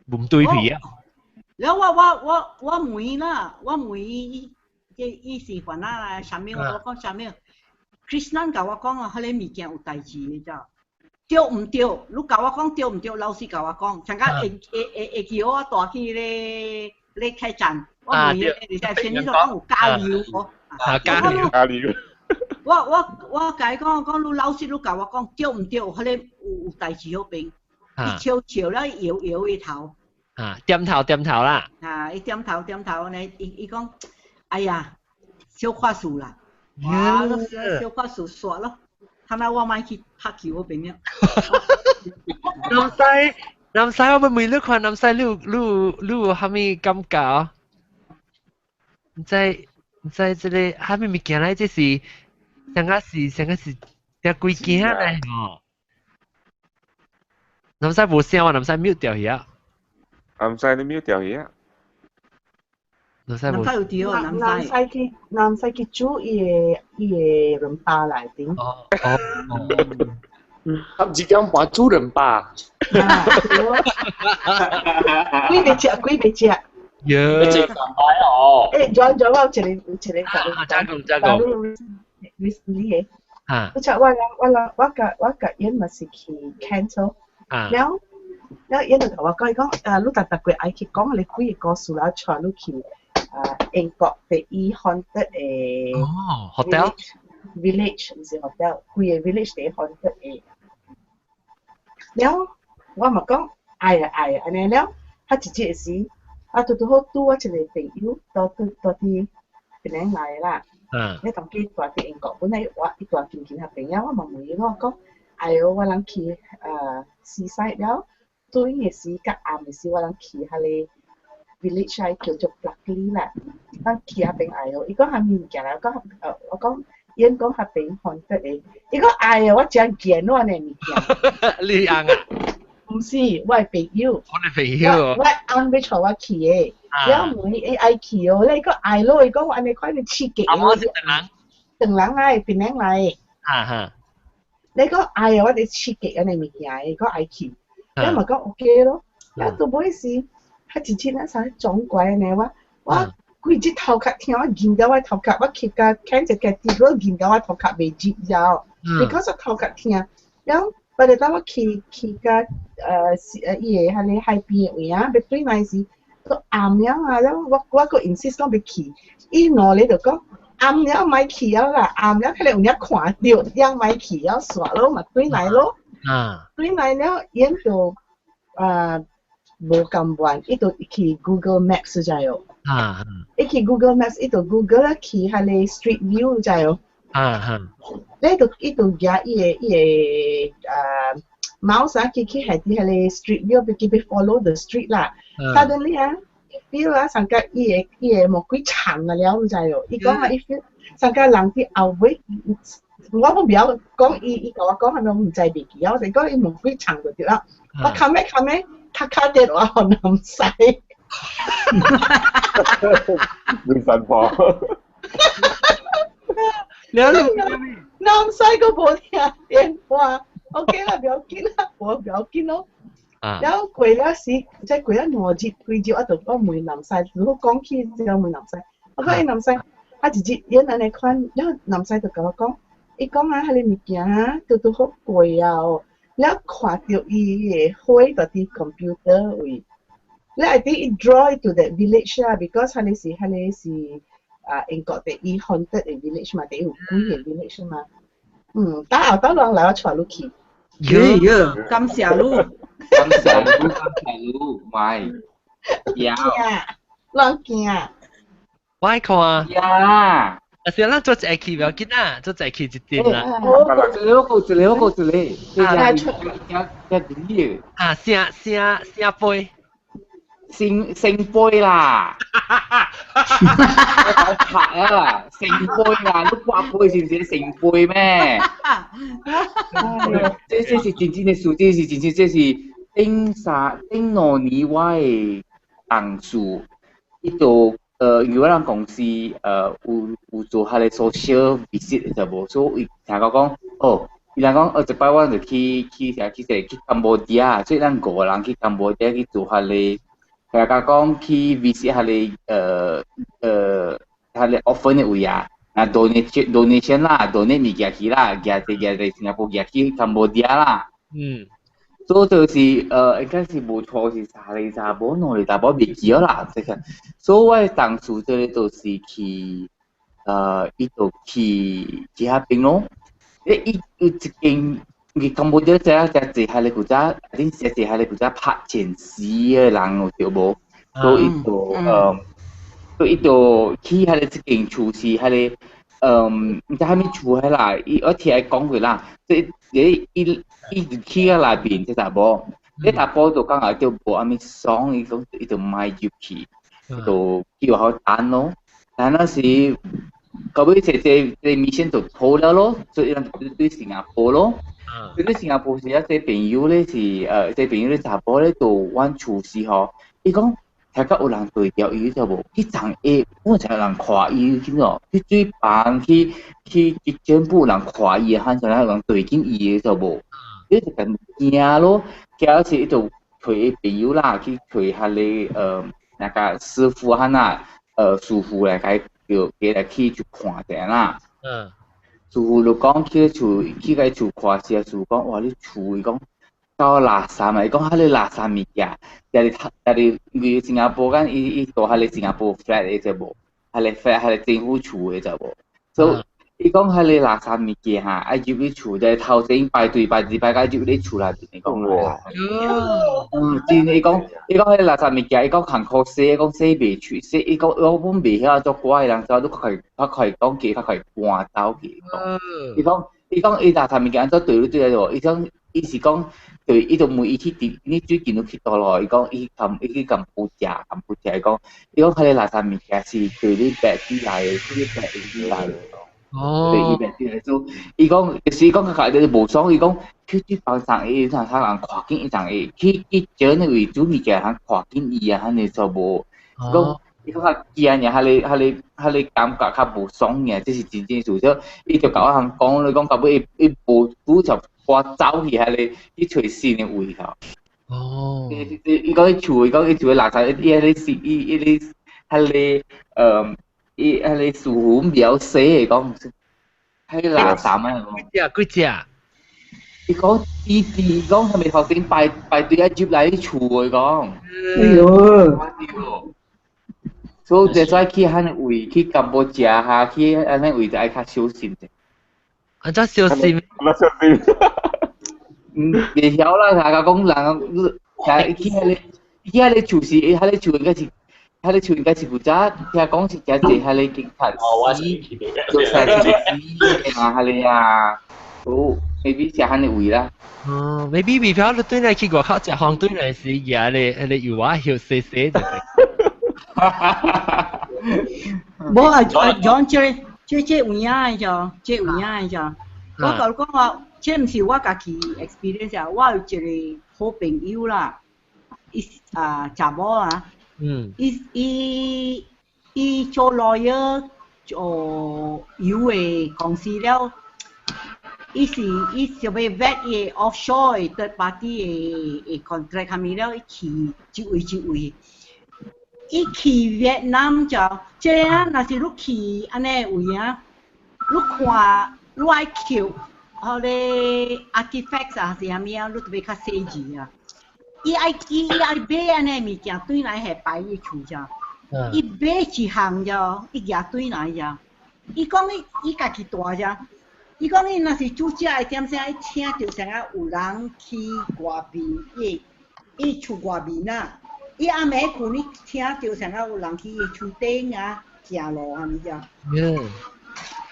唔對皮啊！然後我問啦，我問伊是話啦，上面我講上面 ，Krishnan 教我講啊，佢啲物件有代志嘅咋，對唔對？你教我講對唔對？老師教我講，陣間會叫我帶去咧開站，我問伊，你就先呢個講有加料我，加料。我解講你老師你教我講對唔對？佢哋有代志好病，伊笑了搖伊頭。點頭啦。伊點頭呢，伊講，哎呀，小花樹啦，哇，小花樹煞咯，睇下我買去拍球好病啊。南西我問你看南西你有蝦米感覺啊？唔知這個蝦米物件咧，即是。上個是隻鬼驚嚟哦！南西冇聲啊，南西 mute 掉去啊！南西你 mute 掉去啊！南西有掉啊！南西佢煮伊個人巴嚟頂。哦。他唔是講話煮人巴。幾隻？你正常擺哦。誒，我一個講。你嘅，我就我個人咪是去 cancel，แล้วยัน就同我講，你特別愛去講你幾個數啦，帶你去英國第一 haunted 嘅 hotel village 唔是 hotel，幾個 village 第 haunted 嘅，แล้ว我咪講愛啊，安尼了，他直接是，拄好拄我一個朋友到啲邊樣來啦。你同佢帶去英國，本來我一帶見下朋友，我問伊我講，哎喲，我諗去seaside 了，對嘅時間暗嘅時，我諗去下咧 village 係叫做 Blackley 啦，我去下邊哎喲，伊講係物件啦，我講因講係邊看得嘅，伊講哎喲，我真見我呢物件，你啱啊，唔是，我係朋友。我哋朋友。我啱俾錯我去嘅，然後每 AI 去哦，你個愛咯，講話你快啲刺激。我是等人嚟，變人嚟。哈。你講愛我哋刺激安尼物件，個愛去，你咪講 OK 咯。然後到尾時，佢之前咧使撞鬼呢，我規日頭殼聽我見到我頭殼，我去個看隻個地咯，見到我頭殼未接咗，你講咗頭殼聽，然後。But 當我去個伊個喺海邊位啊，要對埋時，都暗樣啊，然後我個 insist 講要去，伊攞你就講暗樣咪去啊啦，暗樣佢哋有人看到，樣咪去啊，算咯，咪對埋咯，對埋了，然就無咁晚，伊就去 Google Maps 就係伊去 Google Maps，伊就 Google 啦，去喺你 Street View 就係呢度伊度夾伊個mouse 啊，去係啲係你 street view，佢 follow the street 啦。Suddenly 啊 ，feel 啊，上個伊個魔鬼長啊了，唔知喎。伊講啊，伊 feel 上個人啲後尾，我冇表講伊同我講係咪唔知別嘅，我就講伊魔鬼長就對啦。我靠咩，卡電話學南西。亂神婆。南西個冇聽電話 ，OK 啦，唔要緊啦，我唔要緊咯。然後過咗時，即係過咗2日，幾日我就講問南西，如果講起就問南西，我講南西，我直接演安尼款，然後南西就同我講，伊講啊，迄個物件啊，都好貴啊，然後看到伊個花嗰啲 computer 位，然後 I think it draw to that village 啦 ，because 迄個是。英國第一 haunted 嘅 village 嘛，第一有鬼嘅 village 嘛。等後當人嚟我帶你去。感謝你，咪，有。亂驚。我看啊。呀。啊，是咱做一期唔要緊啊，做一期一點啦。我個啊，聲杯。聖杯啦，我拍啊，聖杯啊，你掛杯是唔是聖杯咩？這是真正的事，這是真正，這是頂兩年我的同事，伊就因為咱公司有做下個 social visit 就無，所以聽我講哦，伊人講一擺我就去柬埔寨，所以咱5個人去柬埔寨去做下個。大家講去 visit 下你下你 offer 嘅位啊，啊 donation 啦 ，donate 物件去啦，寄新加坡寄去柬埔寨啦。所以就是應該是無錯是3厘查某2厘查某未記啦，即係。所以我當初這裡都是去伊就去遐邊咯，伊有一間。佢柬埔寨只係你古仔，啲只係你古仔拍前史嘅人有對無？所以伊就去喺你即間厝是喺你唔知喺咩厝喺啦，我聽佢講過啦，即係伊就去喺內邊即係無，你查甫就講下就無阿咩爽，伊就買入去，就叫好等咯，但嗰時。後尾這米線就破了咯，所以人對新加坡咯。對新加坡時啊，這朋友咧是這朋友咧查甫咧就阮厝時吼，伊講睇到有人對調伊就無，去長下，我才有人看伊，見到去水房去全部人看伊，喊上來有人對緊伊就無，伊就咁驚咯。驚時伊就推朋友啦，去推下咧那個師傅喊呐師傅來解。叫嚟去就看下啦。師傅就講去個厝看時，師傅講哇你厝伊講到垃圾嘛，伊講迄個垃圾物件，因為新加坡間伊做迄個新加坡 flat 嘅就無，迄個 flat 迄個政府厝嘅就無，所以伊講迄個垃圾物件嚇，愛入你厝就頭先排隊排入你厝內邊，伊講喎。真伊講迄個垃圾物件，伊講行苦洗，伊講洗袂出，洗伊講我本袂曉做怪人，所以都佢講幾佢搬走去。伊講伊垃圾物件安怎對你對嚟喎？伊是講對，伊就問伊去你最近都去倒咯？伊講伊去柬埔寨，伊講迄個垃圾物件是對你白紙來的，對你白紙來的。伊袂啲做，伊讲是讲佢哋無爽，伊講佢啲包上伊他人跨境伊上伊，佢將那為主物件佢跨境伊啊，佢哋就無，伊講佢驚嘅，佢哋感覺較無爽嘅，即是真正事實。伊就甲我行講，你講到尾伊無拄就我走去，佢哋去找新嘅位頭。伊講伊厝，伊講伊厝嘅垃圾，伊係樹款描寫嚟講，係垃圾咩？幾隻？伊講伊講係咪頭先排隊一接嚟啲厝嚟講？哎呦！所以就再去迄個位，去柬埔寨下，去安尼位就愛較小心者。安怎小心？袂曉啦，大家講人，去迄個厝是，迄個厝應該是。佢哋全家是負責，聽講是真係佢哋警察司，做曬啲司啊，佢哋啊，maybe 是佢哋位啦。maybe 未曉你對嚟去外口食飯對嚟時，佢哋有話曉寫寫就係。冇啊，John 這有影嘅咋，這有影嘅咋。我講講話，這唔是我家己 experience 啊，我有一個好朋友啦，查某啊。伊做 lawyer 做有嘅公司了，伊想要 vet 嘅 offshore 嘅 third party 嘅 contract 下面了，伊去一位，伊去越南就，即啊，若是你去安尼位啊，你看你愛扣，好咧 artifacts 啊是啥物啊，你特別較細緻啊。伊愛買安尼物件，對來係擺伊厝咋。伊買一項咋，伊夾對來咋。伊講伊家己大咋。伊講伊若是煮食的點聲，伊請着啥啊有人去外邊，伊厝外面啊。伊暗暝困，伊請着啥啊有人去伊厝頂啊行路啊物咋。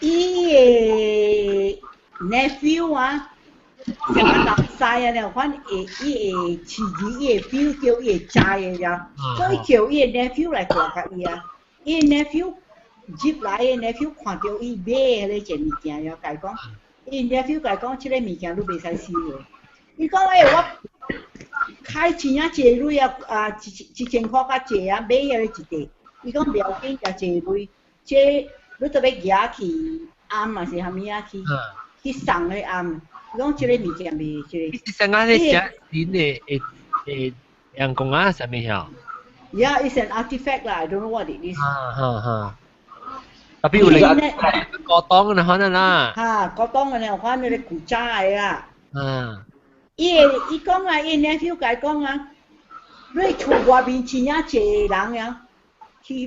伊的 nephew 啊。成日搭曬啊！你看伊會飼魚，伊會 feel 叫伊會知嘅咋，所以叫伊個 nephew 來顧甲伊啊。伊個 nephew 接來個 nephew 看到伊買迄個件物件，了甲伊講，伊 nephew 甲伊講，即個物件你袂使收嘅。伊講我開錢啊，濟鐳啊，1000塊較濟啊，買迄個一塊。伊講唔要緊，加濟鐳，即你特別舉去暗啊是啥物啊去送個暗。講這個物件未，這個。是上下咧寫錢誒人工啊，啥物嘢？Yeah, it's an artifact 啦 ，I don't know what it is。特別有另外個當嘅可能啦。個當嘅咧，可能你古仔啦。伊講啊，伊 nephew 佢講啊，你厝外邊錢啊，濟人啊，去你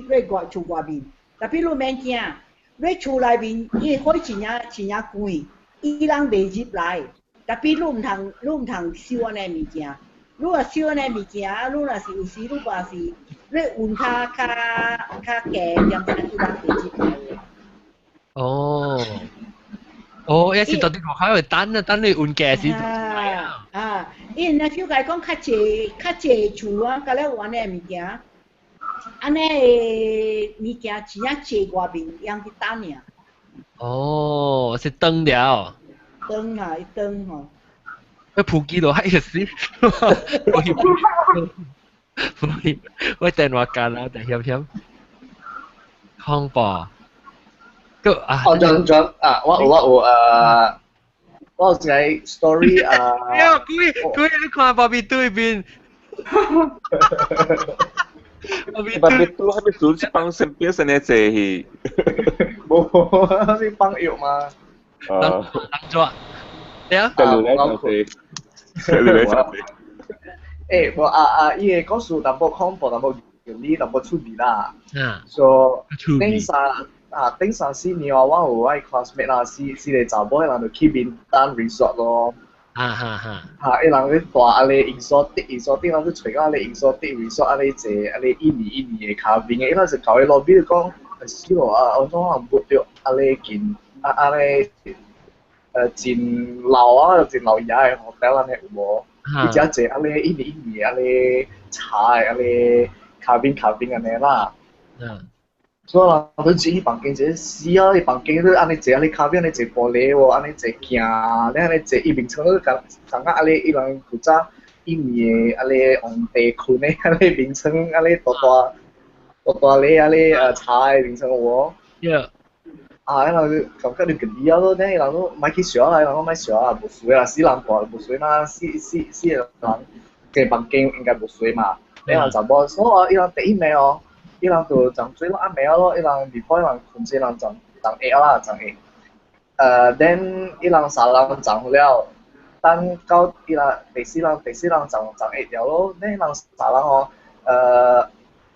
厝外邊，特別你免驚，你厝內邊伊開錢啊貴。伊人袂入來，特別你唔通收安尼物件。你若收安尼物件，你若是有時你話是你運較價，點解伊人袂入來？一時到啲學校會等你運價先。伊若小解講較濟厝啊，甲咧有安尼物件，安尼物件錢啊濟外面，人去等爾。是燈了。燈啊，燈吼。我普及到係事，我電話間啦，但險恐怖。John啊，我有一個 story 啊。佢你看爸比對面。Tapi tu habis dulu si pang sempil sana cehi. Boh, si pang yuk mah. Lanjut. Ya. Kalau lagi sampai. Bo iya kau su tampak kompor tampak geli tampak cubi lah. So, tính sang si ni awak awak classmate lah si le jabo yang tu Kibin Tan Resort lo. Ilang ni tua ale exotic lah tu cakap ale exotic resort ale je ale ini嘅 cabin 嘅，嗰陣時搞喺 lobby 講，係咯我講唔對ale件ale 前樓啊前樓也係 hotel 咧喎，而且就ale ini ale 茶ale cabin 嘅呢啦。所以人都只房間只死啊！伊房間都安尼坐，安尼咖啡，安尼坐玻璃喎，安尼坐鏡，你安尼坐伊面窗都感覺安尼伊人古早伊面安尼紅地困誒，安尼面窗安尼大咧安尼茶誒面窗喎。Yeah。啊，人感覺你嗰啲啊，咧人都買去小啦，人都買小啊，無水啦，死人大無水嘛，死人嘅房間應該無水嘛，你人就無，所以伊人第一暝哦。伊人就長水咯，暗暝咯，伊人 before 伊人困時，伊人長下啦，長下。then 伊人三人長好了，等到伊人第四人長下條咯。then 伊人三人哦，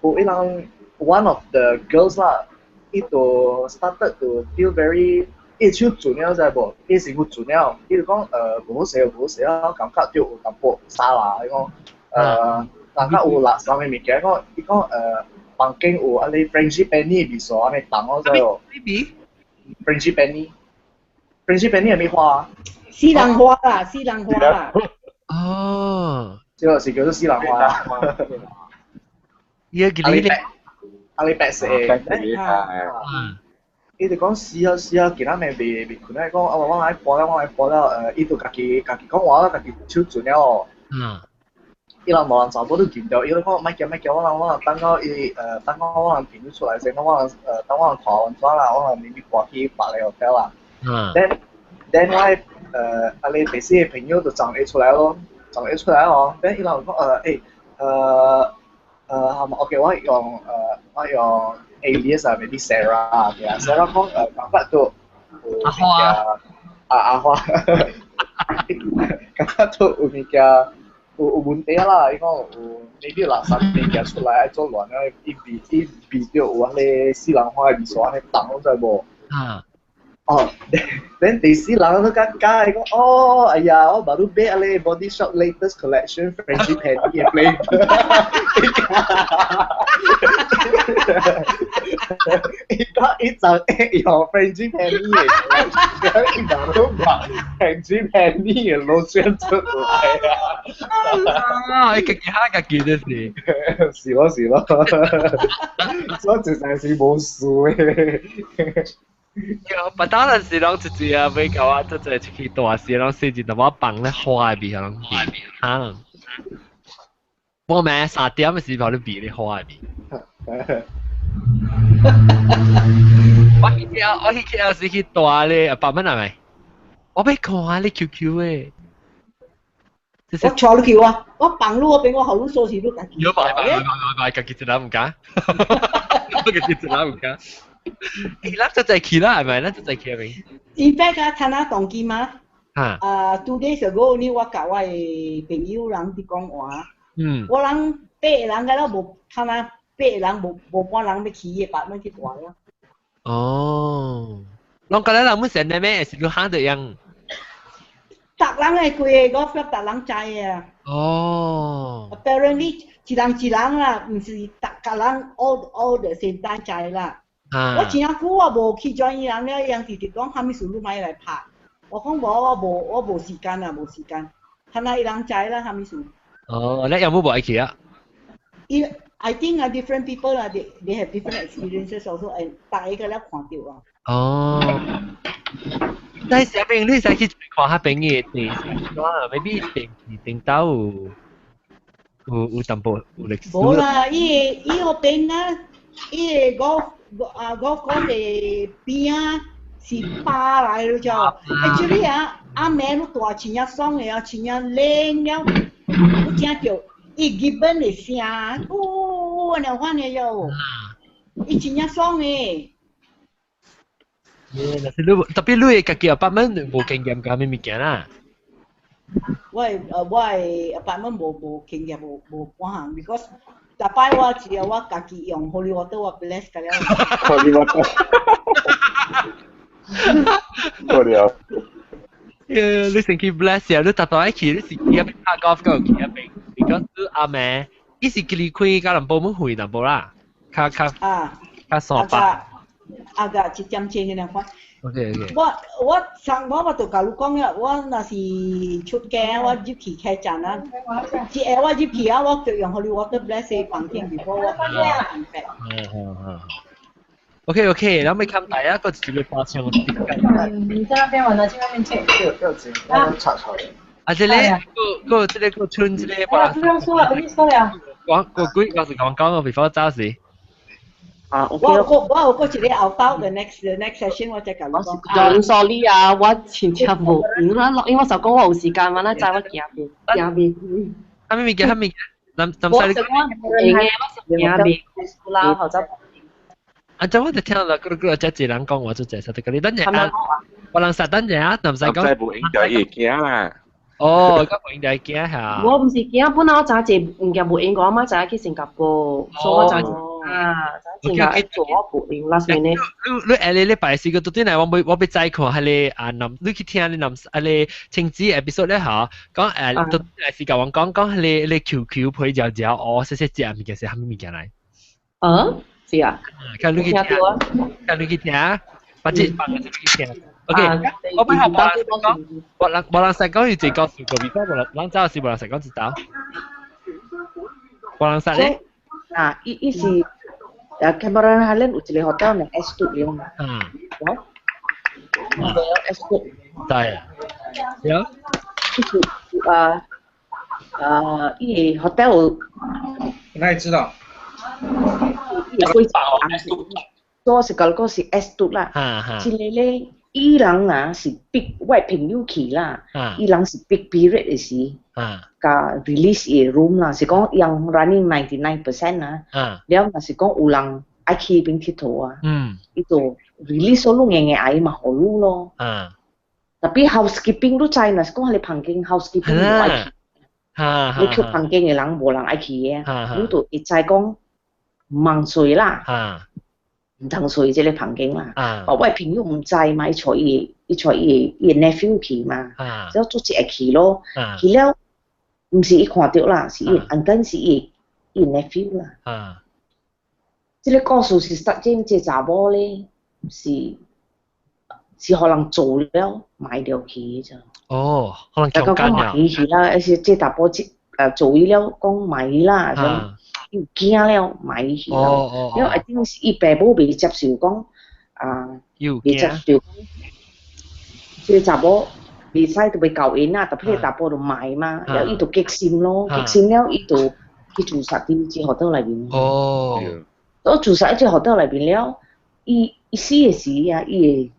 有伊人 one of the girls 啦，伊就 started to feel very， 伊手準了知無？伊身軀準了，伊就講無好勢啊，感覺就有淡薄沙啦，伊講感覺有垃圾嘅物件，伊講房間有安尼 French penny 味素安尼凍咯，知無 ？French penny 係咩花？西蘭花啦，西蘭花啦。哦，就是叫做西蘭花啦。伊個幾咧？安尼白色嘅。伊就講試啊，今仔暝未困咧，講我來播了，伊就家己講話啦，家己手準了哦。伊人無人全部都見到，伊就講莫叫，我人等到伊等我人朋友出來先，等我人看完咗啦，我人明明過去白嚟 hotel 啦。then 我安尼第四個朋友就撞佢出來哦。then 伊人講OK 我用 alias 啊 ，maybe Sarah 啊，其實 Sarah 講感覺到阿花，感覺到有物件。有問題啦，伊講有 maybe 垃圾物件出來愛做亂啊，伊味到有安尼西蘭花嘅味素安尼凍，知無？then 第四人都尷尬，伊講哎呀，我baru買安尼 Body Shop latest collection French penny 嘅 flavor， 伊講伊就用 French penny 嘅 collection， 伊baru 把 French penny 嘅 lotion 出來啊！你家己都是，是咯，所以實在是冇事嘅。不當然是攏一隻啊，要搞啊，即係出去大事，攏細節就我放咧花嘅味，攏味，我咩3點嘅時候都味咧花嘅味。我去 KL 去大咧，8蚊係咪？我要看下你 QQ 嘅。我坐你橋啊！我放路嗰邊，我後路鎖匙都自己。有買，自己一兩唔敢，自己一兩唔敢。咱就在去啦，係咪？咱就在去咪。In fact 啊，參加當機嘛。2 days ago 呢，我甲我嘅朋友人啲講話。我人8個人㗎啦，無參加8個人無半人要去嘅8蚊去大啦。哦，攏覺得人們成日咩？是要行得樣。逐人係貴個 flat 逐人知啊。哦。Apparently 一人啦，唔是逐個人 all the same time 知啦。我前日久我無去 join 伊人咧，伊人直直講蝦米事都買來拍。我講我無時間啊，無時間。睇下伊人知啦，蝦米事。哦，你有冇愛去啊？I think different people they have different experiences also， and 大家咧看到啊。哦。但係上邊你使去看下朋友地，哇 ，maybe 定到有淡薄有歷史。冇啦，伊個邊啊，伊個嘅邊啊是巴來咯就。Actually 啊，阿妹都大錢一雙嘅啊，錢一靚了，我聽到伊基本嘅聲，你看嘅喲，伊錢一雙嘅。tapi lu kaki apartment冇經驗㗎咩物件啊？我apartment冇經驗冇關係 ，because 大擺我只有我家己用 holy water 我 bless 㗎啦。holy water。好了。你成日 bless 呀？你搭到一起，你是去一邊打 golf 嗰去一邊 ，because 你阿妹，伊是叫你開加人報門會淡薄啦，卡傻巴。agak cicam-cing嘅款。OK。我就甲你講啦，我若是出街，我入去開站啦，我入去啊，我就用 holy water bless 房間 before 我。OK，然后没看大家个直接发枪。你在那边玩呢，去外面去。不要紧，要吵吵的。啊，这里个村这里。不用说了，不用说了。我是讲我 before 走時。啊，我有過一個後包嘅 next session 我再講。I'm sorry 啊，我前車冇唔啦，因為我就講我有時間嘛，啦，就我行邊。係咪嘅？諗細我行邊啦，或者。啊，就我就聽到個只字人講，我就介紹啲嗰啲，等陣啊，我諗實等陣啊，唔使講。唔使冇應就易驚啦。哦，咁冇應就係驚嚇。我唔是驚，本來我揸住唔見冇應過，我揸去新加坡，所以我揸住。新加坡做我冇應 last minute。你拜時個到底係我俾齋看係你啊諗，你去聽你諗啊你情節 episode 咧嚇，講到底係時間我講你 QQ 配就哦，細隻物件是係咩物件嚟？啊？是啊。看你去聽，把這把個去聽。OK，我俾下冇人實講要自講笑過，而家冇人走時冇人實講知道。冇人實咧。啊，伊是Cameron Highland 有一個 hotel 名 S2 了嘛。S2。係啊。有。伊個 hotel。哪裡知道？我是講是 S2 啦。即個咧。伊人啊是 big 我朋友去啦，伊人是 big period 嘅時，甲 release 嘅 room 啦，是講yang running 99% 啦，了若是講有人愛去邊佚佗啊，伊就 release 所有嘅愛嘛好路咯，特別 housekeeping 都知，若是講你房間 housekeeping 唔愛去，你去房間嘅人無人愛去嘅，你就會知講唔通睡啦。唔通睡即個房間啦，我朋友唔知嘛，伊坐伊 nephew 去嘛，之後做一日去咯，去了唔是伊看到啦，是伊安緊是伊 nephew 啦。即個故事是實證，即查某咧是可能做了買掉去啫。哦，可能強姦啊。買去啦，而且即查某做伊了講買啦。又驚了，買去咯。因為一定是伊爸母未接受講，未接受講，即個查某未使就未夠錢啊，特別查某就買嘛，然後伊就激心咯，激心了伊就去自殺啲只學校裏邊。哦，我自殺一只學校裏邊了，伊死嘅時啊，伊嘅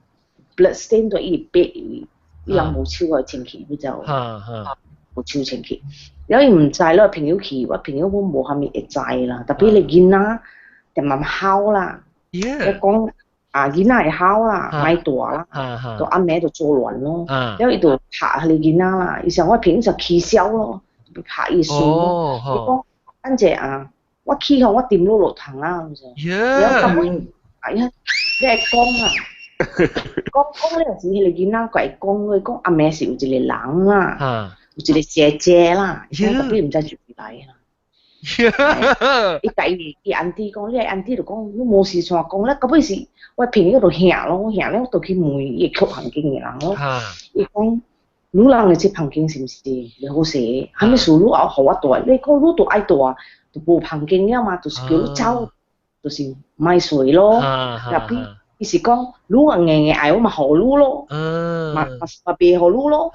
blood stain 到伊白，伊人冇超過前期，佢就冇超前期。因為唔知咯，朋友去，我朋友我冇下面會知啦。特別你囡仔就慢考啦，你講囡仔會考啦，買大啦，就阿妹就做亂咯。因為就拍你囡仔啦，以前我朋友就起笑咯，拍伊輸咯。你講，跟住我起後我掂到落堂啦，咁就。然後咁，你係講啊，講呢陣時你囡仔佢講，你講阿妹是有一個人啦。有一個姐姐啦，特別唔知住邊嚟啦。伊甲伊安弟講，你安弟就講，你無事像講咧，到尾是我朋友就嚇咯，嚇了就去問伊去房間嘅人咯。伊講，女人嘅這房間是唔是你好勢？係咪屬於我好我大？你講你都愛大，就無房間了嘛，就是叫你走，就是買水咯。特別伊是講，如果硬硬愛我咪好路咯，嘛別好路咯。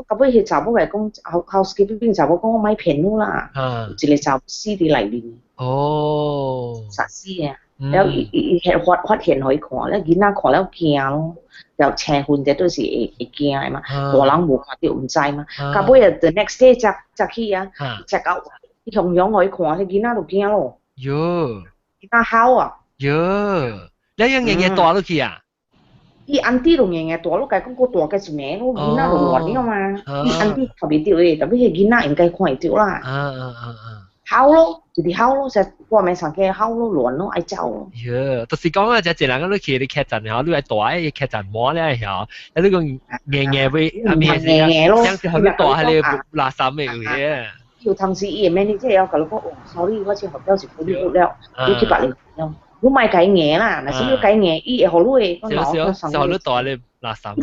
到尾迄查某來講 ，housekeeping 查某講我買騙你啦，一個查某死佇內面。哦，殺死啊！然後伊發現互伊看，咧囡仔看了驚咯，又青昏者都是會驚的嘛，大人無看到唔知嘛。到尾啊 ，the next day 才去啊，才到伊同樣互伊看，迄囡仔就驚咯。喲，囡仔喊啊！喲。你樣嘢大落去啊？伊安弟就嘢大落，佢講個大嘅一名咯，囡仔就亂了嘛。伊安弟睇唔到嘅，特別係囡仔應該看會到啦。喊咯，就是喊咯，成外面上嘅喊咯，亂咯，愛走咯。喲，就是講啊，只人你去你劇陣嚇，你係大嘅劇陣摸咧嚇，有呢個嘢會啊咩嘢咯，將佢大係你垃圾咩嘢？要同時伊咩？你即係有個講，sorry，我先學咗時嗰啲了，你去白嚟用。如果買改嘢啦，嗱，少少改嘢，伊會好攞嘅，少少你大你垃圾。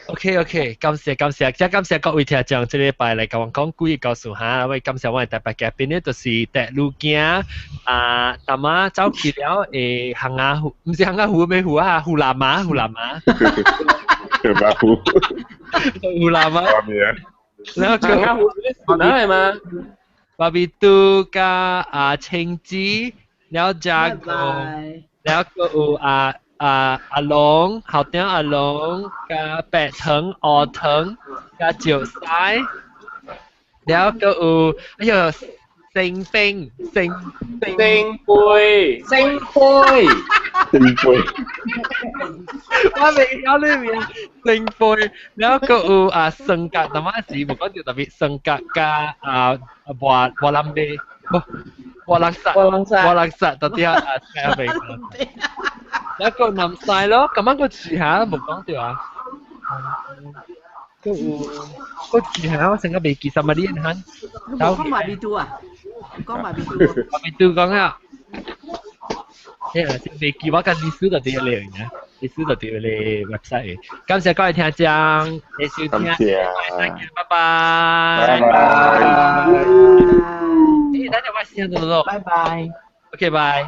OK，感謝，即感謝各位聽眾，這禮拜嚟甲我講故意告訴下，喂，感謝我哋特別嘉賓咧，就是帶路鏡大媽走去了行下湖，唔是行下湖咩湖啊？湖南馬。湖南馬。然後行下湖湖南係嘛？巴比杜加青枝，然後加個，然後個阿龍，後頂阿龍，加白藤、鵝藤，加椒菜，然後個有，哎呀，聖冰，我未有呢邊聖杯，然後個有生格，但係是冇講到特別生格加華南貝，華南沙，到啲聽明？然後個南晒咯，咁樣個住下冇講到啊。個住下我成個未記什麼啲人肯。講埋邊度啊？馬邊度講啊？未記我跟歷史就啲嚟嘅，歷史就啲嚟 website。感謝各位聽眾，你收聽，拜拜。大家晚上好，拜拜。OK， 拜。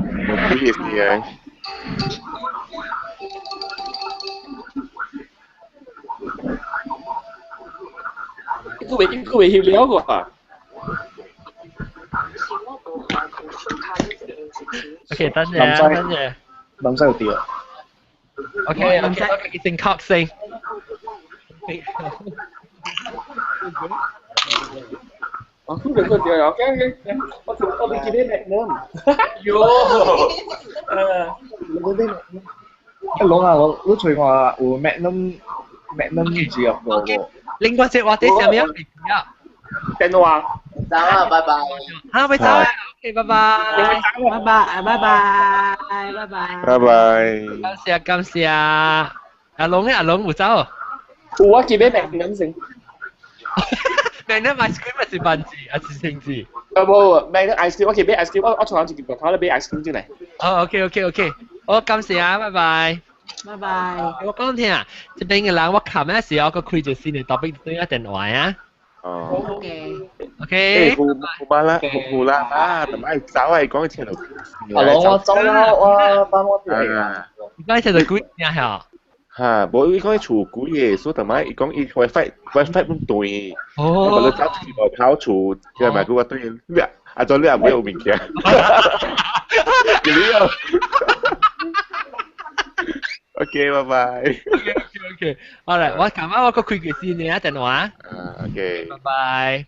佢會去了喎。OK， 等陣。諗真係啲啊。OK， 一定確信。我估佢個條嘅，我哋見啲力呢。喲，攞下我都隨話會 Magnum 字入個喎。另外隻話啲上面有電話。走啦，拜拜。嚇，咪走啦 ，OK， 拜拜。拜拜。感謝。阿龍冇走。我見啲Magnum先。Magnum ice cream 係是半字，係是成字。冇，Magnum ice cream，我見俾 ice cream，我從頭接個頭咧俾 ice cream 進嚟。OK，好，感謝啊，拜拜。我講聽啊，這邊嘅人我琴日時我個開住先嚟特別對一電話啊。OK。湖啦，同埋走係講條路。我走啦，我翻我哋。而家條路幾點呀？嚇，冇伊講伊厝古嘢，所以同埋伊講伊 WiFi 唔對。我覺得走去個跑厝，又咪嗰個對，你阿咗你又冇面嘅。OK， 拜拜。OK， 好啦，我琴晚我個開住先你一電話。OK。拜拜。